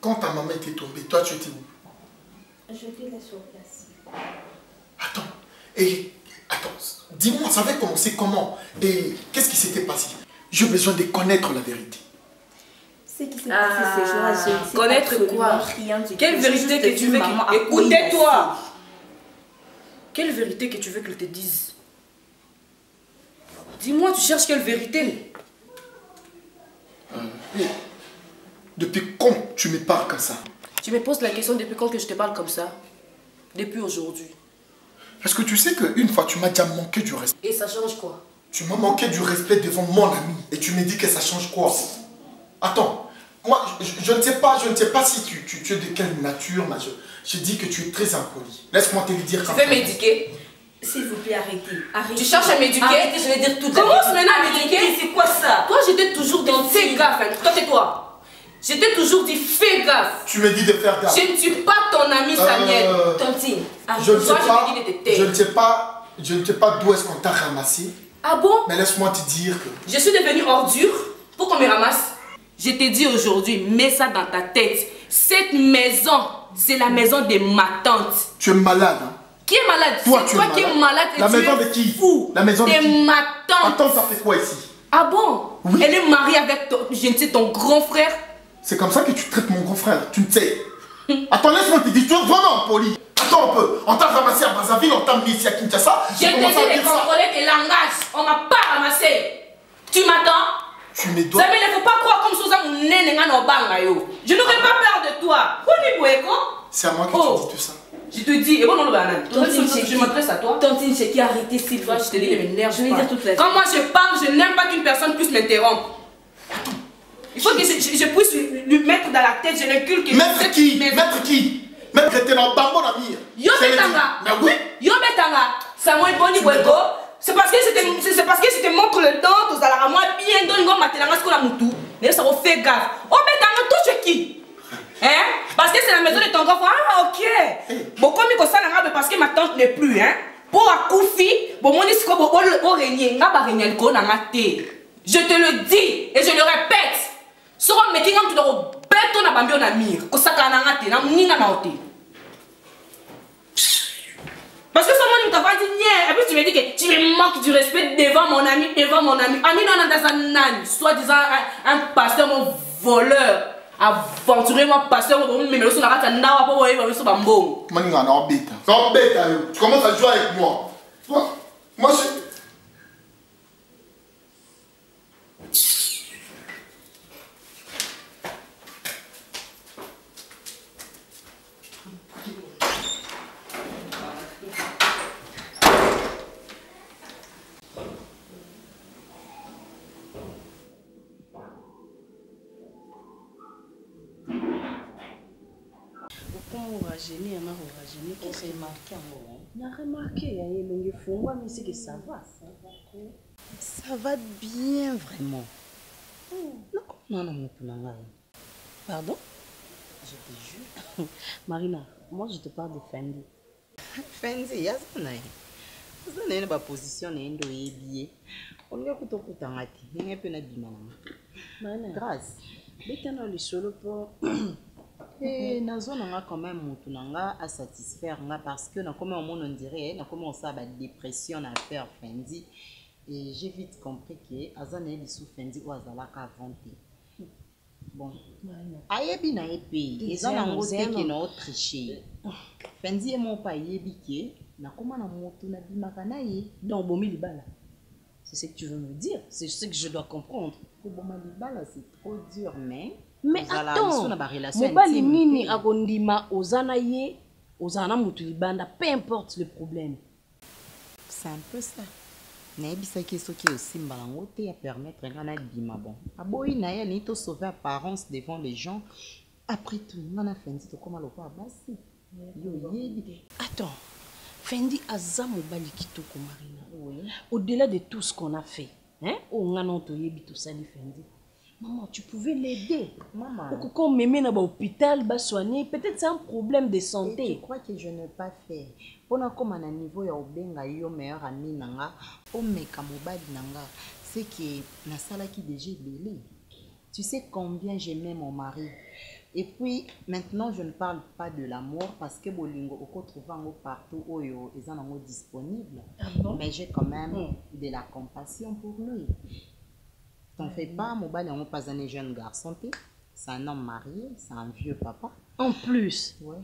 Quand ta maman était tombée, toi tu étais où? J'étais là sur place. Attends, dis-moi, ça avait commencé comment? Et qu'est-ce qui s'était passé? J'ai besoin de connaître la vérité. Ce qui s'est passé ces jours-là, je ne sais connaître quoi? Rien du tout. Quelle vérité que tu veux qu'il... Écoutez-toi! Quelle vérité que tu veux qu'elle te dise? Dis-moi, tu cherches quelle vérité? Depuis quand tu me parles comme ça? Tu me poses la question depuis quand que je te parle comme ça? Depuis aujourd'hui. Est-ce que tu sais qu'une fois tu m'as déjà manqué du respect? Et ça change quoi? Tu m'as manqué du respect devant mon ami et tu me dis que ça change quoi? Attends, moi je ne sais pas si tu es de quelle nature, mais je dis que tu es très impoli. Laisse-moi te le dire. Tu veux m'éduquer? S'il vous plaît, arrêtez. Tu cherches à m'éduquer? Arrêtez, je vais dire tout. Commence maintenant à m'éduquer. C'est quoi ça? Toi, j'étais toujours dans fais gaffe. Toi, tais-toi. J'étais toujours dit fais gaffe. Tu me dis de faire gaffe. Je ne suis pas ton ami Samuel. Tontine, je ne sais pas d'où est-ce qu'on t'a ramassé. Ah bon? Mais laisse-moi te dire que... Je suis devenue ordure pour qu'on me ramasse. Je t'ai dit aujourd'hui, mets ça dans ta tête. Cette maison, c'est la maison de ma tante. Tu es malade, hein? Qui est malade? Toi, c'est toi qui es malade et la tu maison es de qui? Fou. La maison de qui? ma tante. Attends, ça fait quoi ici? Ah bon? Oui. Elle est mariée avec je ne sais, ton grand frère. C'est comme ça que tu traites mon grand frère, tu ne sais. Attends, laisse-moi te dire, tu es vraiment poli. Attends un peu, on t'a ramassé à Brazzaville, on t'a mis ici à Kinshasa. Je t'ai dit de contrôler tes langages, on m'a pas ramassé. Tu m'attends? Tu me dois... Samuel, il ne faut pas croire comme ça, je n'aurais pas peur de toi. C'est à moi que tu dis tout ça. Je te dis, et bon, non, je m'adresse à toi. Tantine, j'ai qui arrêter s'il faut. Je te dis, les nerfs. Je vais dire toute la vie. Quand moi je parle, je n'aime pas qu'une personne puisse m'interrompre. Il faut que je puisse lui mettre dans la tête, je l'inculque. Mettre qui? Mettre qui? Mettre était dans le bambon d'Amir. Yo Betanga. Mais oui. Yo Betanga. Samuel Boni Bwego. C'est parce que je te montre le dent, aux alarmes, moi, bien dans le monde, maintenant, ce qu'on a moutou. Mais ça va faire gaffe. Oh Betanga, toi, tu es qui? Hein? Parce que c'est la maison de ton grand frère. Ah, ok. Bon, comme il ça parce que ma tante n'est plus, hein? Pour Akoufi, bon, mon discours, bon, régner, je te le dis et je le répète. Si on met tu dois bête on a bambi on a mire, que ça cananga te, na mninga na ote. Parce que someone t'a pas dit nie, et puis tu me dis que tu me manques du respect devant mon ami. Ami non dans un nan, soit disant un pasteur mon voleur. Aventuré moi pasteur mais le son arrête na wa po wa so bambo. Maninga na bête. Non bête, tu commences à jouer avec moi. Moi je Génie, on a remarqué en moment. On a remarqué, il y a une fois, mais c'est que ça va. Ça va bien, vraiment. Non, non, non. Pardon? Je te jure. Marina, moi je te parle de Fendi. Fendi, il y a ça. Il y a une position, il y a on a une grâce. Maintenant, le solo pour. Et nous avons quand même à satisfaire parce que nous comme on dirait, nous commençons à la dépression à faire Fendi. Et j'ai vite compris que Azan est sous Fendi ou Azala qu'à vanter. Bon. Ayebi na epi, ils ont un côté qui n'a autre triché. Fendi est mon pays biqué, na comment na moto na bimakana ye. Donc bomi libala. C'est ce que tu veux me dire, c'est ce que je dois comprendre. Bomi libala c'est trop dur mais attends, mobali nini akondima ozana ye, ozana mutu libanda, peu importe le problème. C'est un peu ça. Naebisa ki soki aussi mbalango te ya permettre ngana bima bon. Aboyi na ya ni to sauver apparence devant les gens. Après tout, ngana Fendi to koma lopa basi. Yo yebi. Attends. Fendi aza mobali kitoko Marina. Oui. Au-delà de tout ce qu'on a fait, hein? Oh ngana to yebi to sali Fendi. Maman, tu pouvais l'aider. Maman. Quand on me met dans l'hôpital, bah soigner, peut-être c'est un problème de santé. Et tu crois que je n'ai pas fait? Pendant comme à un niveau ya obenga yo meilleur ami nanga, o meka mobali nanga, c'est que na sala qui déjà belé. Tu sais combien j'aimais mon mari. Et puis maintenant je ne parle pas de l'amour parce que bolingo oko trouvango partout oyo ezanango disponible. Ah bon? Mais j'ai quand même de la compassion pour lui. T'en fais pas, Mobali n'est pas un jeune garçon, c'est un homme marié, c'est un vieux papa. En plus, ouais.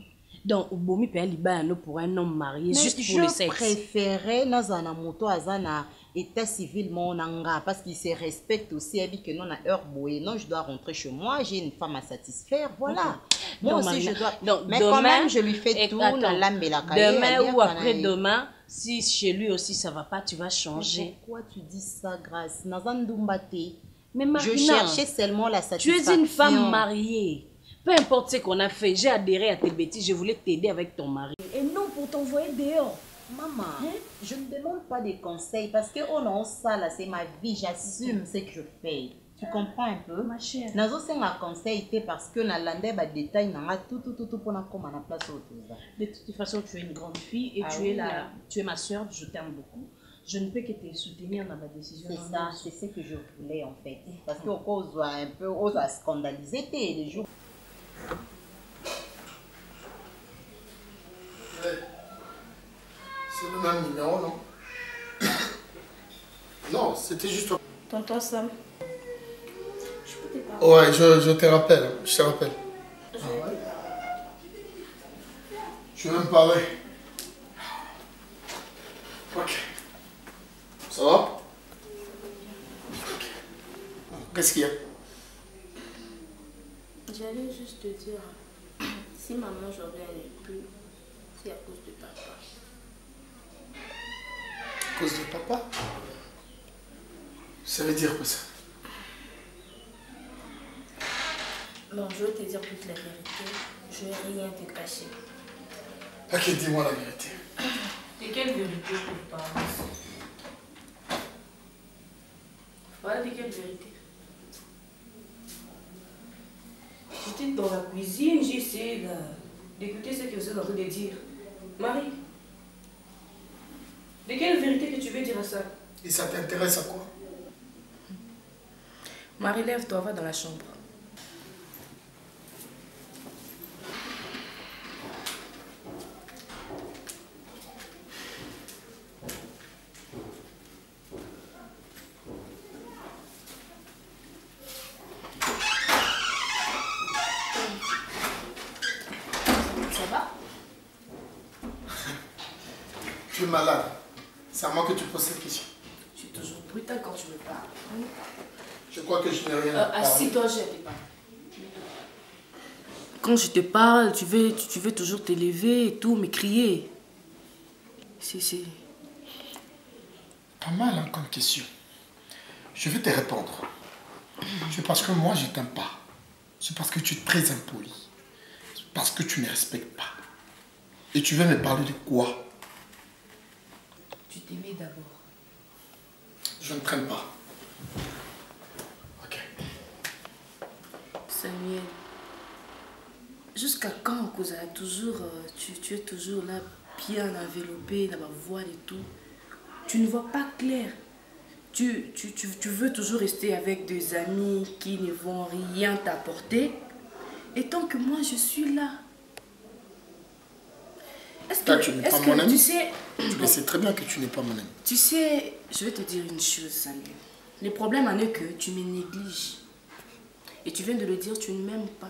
Donc, Bomi peut aller pour un homme marié, mais juste pour le sexe. Je préférais Nazana Moto Azana état civil mon anga parce qu'il se respecte aussi. Il dit que non à heure bouée, non je dois rentrer chez moi, j'ai une femme à satisfaire, voilà. Moi aussi je dois. Donc, mais demain, quand même je lui fais tout la lambe et la carrière. Demain ou après-demain, si chez lui aussi ça va pas, tu vas changer. Mais pourquoi tu dis ça, Grâce? Nazandumbate. Mais Marina, je cherchais seulement la satisfaction. Tu es une femme mariée. Peu importe ce qu'on a fait, j'ai adhéré à tes bêtises, je voulais t'aider avec ton mari. Et non pour t'envoyer dehors. Maman, je ne demande pas des conseils parce que oh non, ça là, c'est ma vie, j'assume ce que je fais. Tu comprends un peu? Ma chère. Nazo c'est un conseil parce que na landé ba détail na tout pour na comme na place autour. De toute façon, tu es une grande fille et tu es ma soeur, je t'aime beaucoup. Je ne peux que te soutenir dans ma décision. C'est ça, c'est ce que je voulais en fait. Parce que on doit un peu ose à scandaliser les jours. C'est le même numéro, non? Non, c'était juste... Tonton Sam. Ouais, je te rappelle, je te rappelle. Ah ouais? Je vais même parler. Ok. Ça va? Qu'est-ce qu'il y a? J'allais juste te dire, si maman aujourd'hui elle n'est plus, c'est à cause de papa. À cause de papa? Ça veut dire quoi ça? Non, je veux te dire toute la vérité. Je ne vais rien te cacher. Ok, dis-moi la vérité. De quelle vérité tu parles? Voilà, de quelle vérité? J'étais dans la cuisine, j'ai essayé d'écouter ce que vous êtes en train de dire. Marie, de quelle vérité que tu veux dire à ça? Et ça t'intéresse à quoi? Marie, lève-toi, va dans la chambre. Tu es malade. C'est à moi que tu poses cette question. Tu es toujours brutal quand tu me parles. Je crois que je n'ai rien à parler. Assis-toi, je te parle. Quand je te parle, tu veux toujours t'élever et tout, mais crier. C'est... Pas mal hein, comme question. Je vais te répondre. C'est parce que moi, je t'aime pas. C'est parce que tu es très impoli. C'est parce que tu ne respectes pas. Et tu veux me parler de quoi? Tu t'aimais d'abord. Je ne traîne pas. Ok. Samuel, jusqu'à quand, cousin, toujours, tu es toujours là, bien enveloppé dans ma voile et tout. Tu ne vois pas clair. Tu veux toujours rester avec des amis qui ne vont rien t'apporter. Et tant que moi, je suis là. Tu n'es pas mon ami. Tu sais... Tu sais très bien que tu n'es pas mon ami. Tu sais, je vais te dire une chose, Samuel. Le problème en est que tu me négliges. Et tu viens de le dire, tu ne m'aimes pas.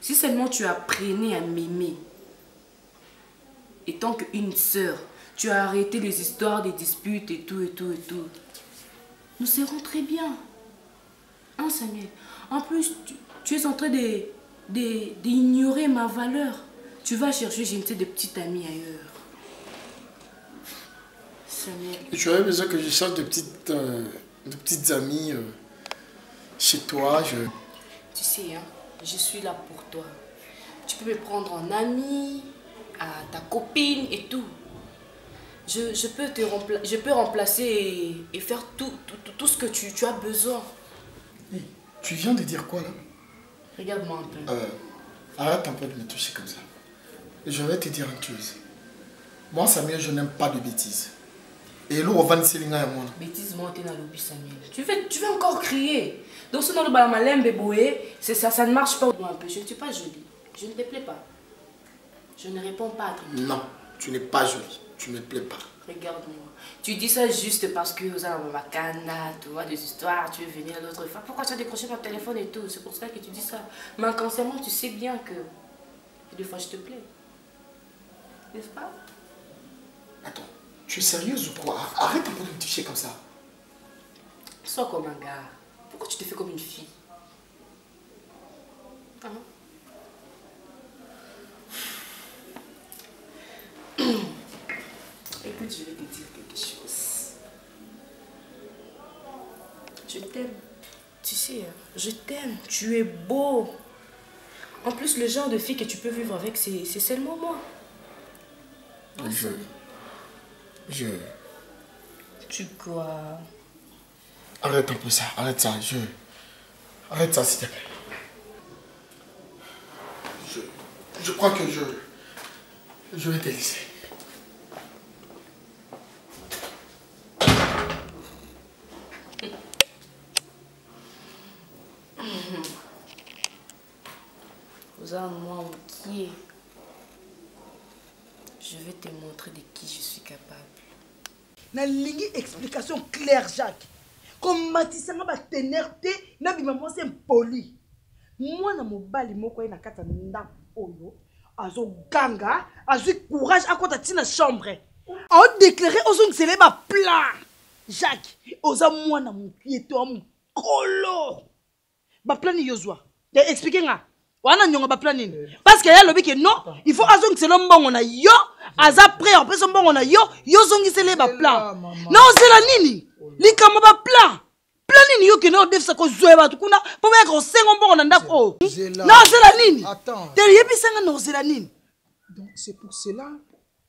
Si seulement tu apprenais à m'aimer, et tant qu'une sœur, tu as arrêté les histoires, des disputes et tout, et tout, et tout. Nous serons très bien. Hein, Samuel? En plus, tu es en train d'ignorer ma valeur. Tu vas chercher, je ne sais, de petites amies ailleurs. Samuel. Et tu aurais besoin que je cherche de petites amies chez toi. Tu sais, hein, je suis là pour toi. Tu peux me prendre en ami, à ta copine et tout. Je peux remplacer et faire tout ce que tu as besoin. Hey, tu viens de dire quoi là? Regarde-moi un peu. Arrête un peu de me toucher comme ça. Je vais te dire une chose. Moi, Samuel, je n'aime pas de bêtises. Et là, on va nous séligner à moi. Bêtises, moi, tu es dans l'objet, Samuel. Tu veux encore crier. Donc, si on a le balamalem, béboué, ça ne marche pas. Un peu. Je ne suis pas jolie. Je ne te plais pas. Je ne réponds pas à ton... Non, tu n'es pas jolie. Tu ne me plais pas. Regarde-moi. Tu dis ça juste parce que vous avez ma canne, tu vois, des histoires, tu veux venir l'autre fois. Pourquoi tu as décroché ton téléphone et tout? C'est pour ça que tu dis ça. Mais inconsciemment, tu sais bien que des fois, je te plais. N'est-ce pas? Attends, tu es sérieuse ou quoi? Arrête un peu de me toucher comme ça. Sois comme un gars. Pourquoi tu te fais comme une fille? Hein? Écoute, je vais te dire quelque chose. Je t'aime. Tu sais, je t'aime. Tu es beau. En plus, le genre de fille que tu peux vivre avec, c'est seulement moi. Tu quoi? Arrête un peu ça, arrête ça, arrête ça s'il te plaît. Je crois que je vais te laisser. Vous avez moi qui est. Je vais te montrer de qui je suis capable. Na lingi explication claire, Jacques. Comme matisanga ba ténérité, na bima moi c'est poli. Moi na mobali moko na kata nda oyo, azo ganga, azo courage à kota tina chambre. A déclaré aux ongselé ba plan. Jacques, oza moi na mon piéto am kolo. Ba plan ni yozwa. Te expliquer nga. Wana nyonga ba plan nini? Parce que ya lobi que non, il faut azong selo mbongo na yo, aza prêt en person mbongo na yo, yo zongi sele ba plan. Non zela nini? Likama ba plan. Plan nini yo ke no def sa ko zoe ba tukuna, po ba ko sengo mbongo na ndako. Non zela nini? Attends. Te yebi sanga no zela nini? Donc c'est pour cela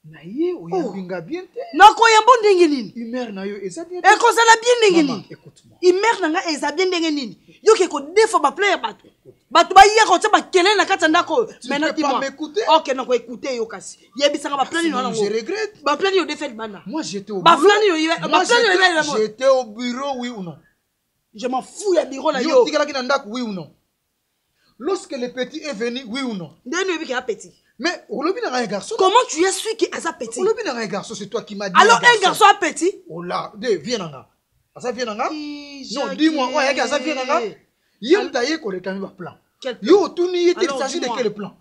naye oyambinga bien te. Na ko yambo ndenge nini? Imer na yo eza bien. E ko zala bien ndenge nini? Écoute-moi. Imer na nga eza bien ndenge nini? Yo ke ko defo ba plan ya bato. Bato ba ye ko tsa ba kele na kata ndako. Maintenant dis-moi. OK, na ko écouter yo kasi. Yebisanga ba plan ni wana. Je regrette. Ba plan yo défait bana. Moi j'étais au bureau. J'étais au bureau, oui ou non? Je m'en fous ya bureau na yo. Yo tikala ki na ndako, oui ou non? Lorsque le petit est venu, oui ou non? Ndeni yebi ki a petit. Mais Olobi n'a un garçon. Comment tu es sûr qu'il a petit? Olobi n'a un garçon, c'est toi qui m'as dit. Alors un garçon a petit? Oh là, viens là. Ça vient là? Non, dis-moi, ouais, ça vient là. Yem taillé qu'on est un plan. Yo, tout n'y est, il s'agit de quel plan?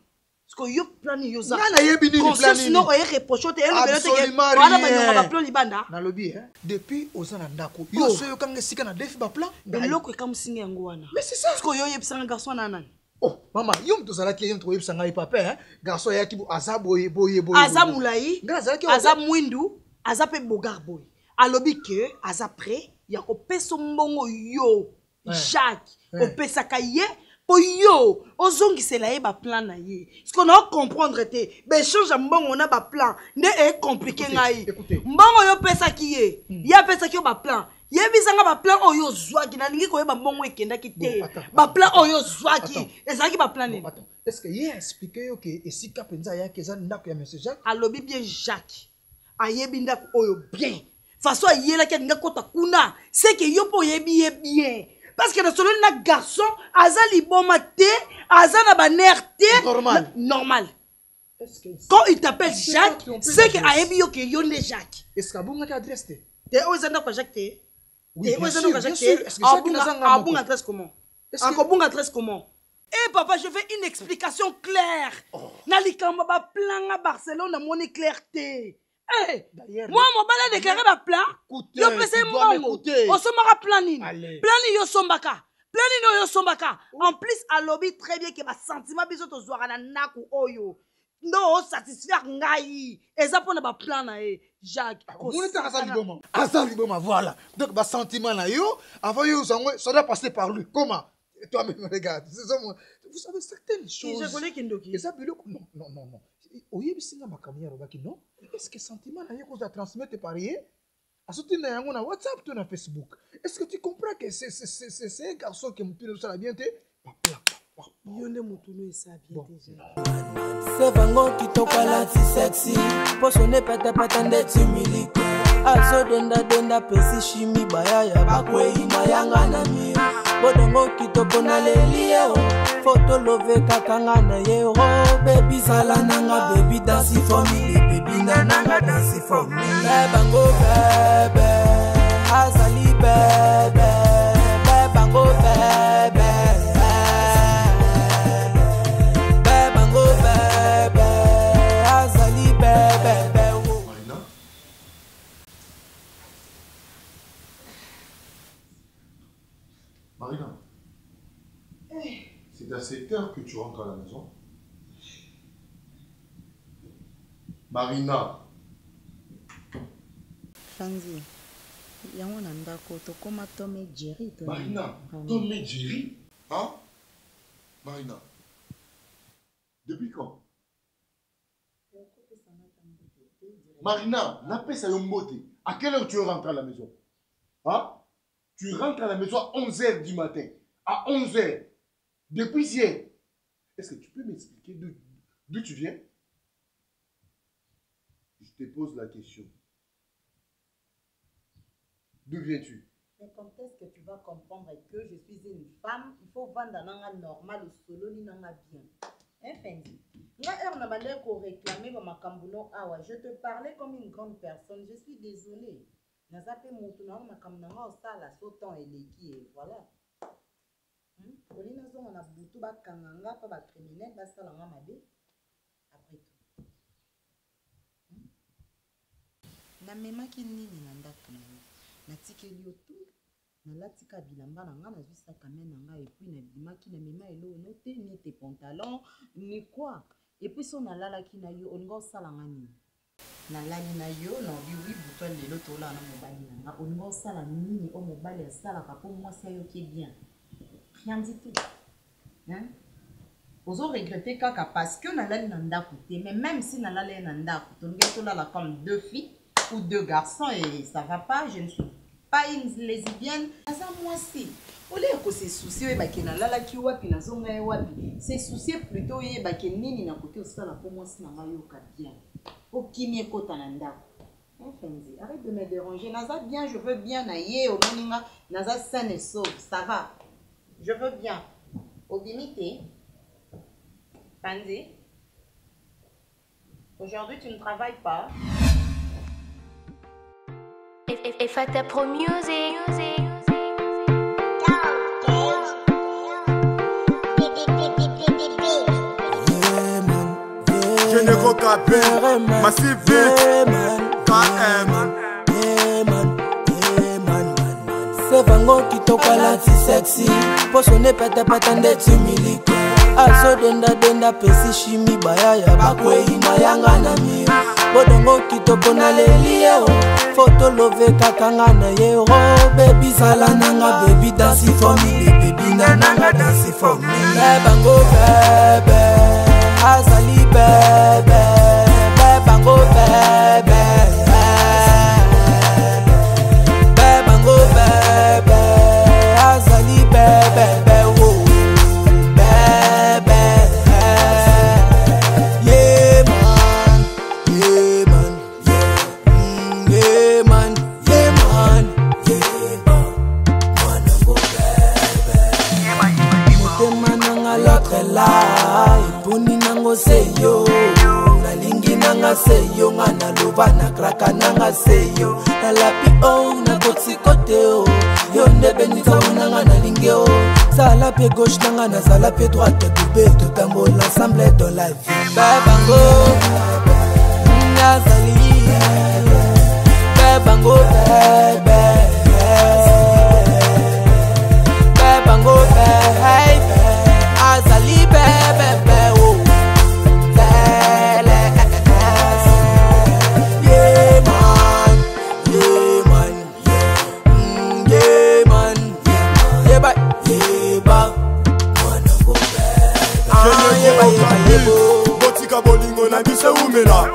Parce que yo plan yo za. Nana yebini ni plan ni. Sinon, oye reprochote, elle ne absolument rien. Voilà, bah, va plan libanda. Na lobby, hein. Depuis Ozana Ndako, yo soyo kanga sika na defi ba plan. Eloko e kam singa yango wana. Mais c'est ça. Parce que yo yebisanga garçon na nani? Oh, maman, yom tozala ki yom to yebisanga papa, hein. Garçon ya ki azaboye boye. Azamulai. Azamwindu, azape bogar boy. Alobi ke aza prêt, ya ko peso mbongo yo. Jacques, ko pesaka ye po yo ozongisela ye ba plan na ye ce qu'on a comprendre te be change mbongo na ba plan nde e compliqué ngai mbongo yo pesa ki ye ya pesa ki yo ba plan ye bisanga ba plan oyo zwaki na lingi ko ye ba mbongo ekenda ki te ba plan oyo zwaki ezaki ba plan ni est-ce que ye expliquer yo que esika penza ya ke za ndako ya monsieur Jacques alobi bien Jacques ayebi ndako oyo bien façon ayela ke nga kota kuna c'est que yo po yebi bien parce que dans na garçon azali boma te azana ba nerté normal quand il t'appelle Jacques c'est que ayebi yo ke yo ne Jacques est-ce que abunga ka adresse te te ozanda kwa Jacques te oui bien sûr abunga adresse comment akobunga adresse comment eh papa je veux une explication claire na likamba ba plan à Barcelone na moni clarté moi mon balai déclaré ma plan yo pese mbongo osomaka plan nini yo sombaka en plus alobi très bien que ba sentiment biso to zwaka na naku oyo no satisfaire ngai eza pona ba plan na e Jacques on est à liboma voilà donc ba sentiment na yo avant yo ça doit passer par lui comment toi-même regarde vous savez certaines choses et ça non oyebisinga makambo ya robaki non est-ce que sentiment na yeko za transmettre par hier asuti na yango na WhatsApp to na Facebook est-ce que tu comprends que c'est un garçon qui me tue ça la bien te yonde mutuno esa bien déjà c'est vango kitoka la ti sexy posone pata nde timiliki azo denda pesi shimi bayaya bakwei mayanga na mi bodongo kitoko na lelio photo love kakanga na ye oh baby sala nanga baby dance for me baby nanga dance for me bango bebe azali bebe bango bebe bango bebe azali bebe Marina, c'est à cette heure que tu rentres à la maison. Marina. Fanzi, yango na ndako tokoma Tom Jerry. Marina, Tom Jerry? Hein? Marina. Depuis quand? Marina, n'appelle ça yombote. À quelle heure tu rentres à la maison? Hein? Tu rentres à la maison à 11h du matin. À 11h. Depuis hier. Est-ce que tu peux m'expliquer d'où tu viens? Je te pose la question. D'où viens-tu? Mais quand est-ce que tu vas comprendre que je suis une femme? Il faut vendre un normal au solo ni nanga bien. Hein, Fendi? Je te parlais comme une grande personne. Je suis désolée. Nazape moutuna makamnanga osala sotan eleki et voilà. Olina zo na butu ba kanganga pa ba criminel ba sala nga mabe après tout. Na mema ki nini na ndako na yo. Na tikeli otu na latika bilamba na nga na zisa kamena nga et puis na bimaki na mema elo noté ni tes pantalons ni quoi. Et puis son alala ki na yo olinga osala nga nini. Na lani na yo na bi wi buto lelo tola na mobali na olinga osala nini o mobali asala ka po mwasi ayo ki bien. Rien du tout. Hein? Ozo regretter kaka parce que na lani na ndako te mais même si na lali na ndako tolinga tola comme deux filles ou deux garçons et ça va pas, je ne suis pas une lesbienne. Asa mwasi ole ko se soucier e baki na lala ki wapi na zonga e wapi. Se soucier plutôt e baki nini na côté osala po mwasi na nga yo ka bien. Okimie kota na ndako. Fendi, arrête de me déranger. Naza bien, je veux bien naye au moninga, naza sain et sauve, ça va. Je veux bien. Obimité. Fendi. Aujourd'hui, tu ne travailles pas. Et Fata Pro Music. Je ne crois qu'à peur, massif KM. C'est vango qui toka la ti sexy. Posone pata nde timiliki. Azo denda pesi shimi bayaya bakwei mayanga na mi. Bodongo kitoko na lelio. Photo love kakanga na ye oh baby sala nanga baby dance for me baby nanga dance for me. Bebango bebe azali bebe Bebango bebe Bebango bebe azali bebe wo bebe yeah man yeah man yeah man yeah man mwanango bebe motema nanga l'autre là ipuni nango seyo nalingi nanga seyo nga naloba na kraka nanga seyo nalapi o nakoti kote o yo nde benisa nanga nalingi o sala pe gauche nanga nazala pe droite bube totambola ensemble dans la vie Bebango nazali Bebango bebe Bebango bebe azali bebe oh yeah man yeah man yeah man yeah ba mwanango bebe botika bolingo na biso umela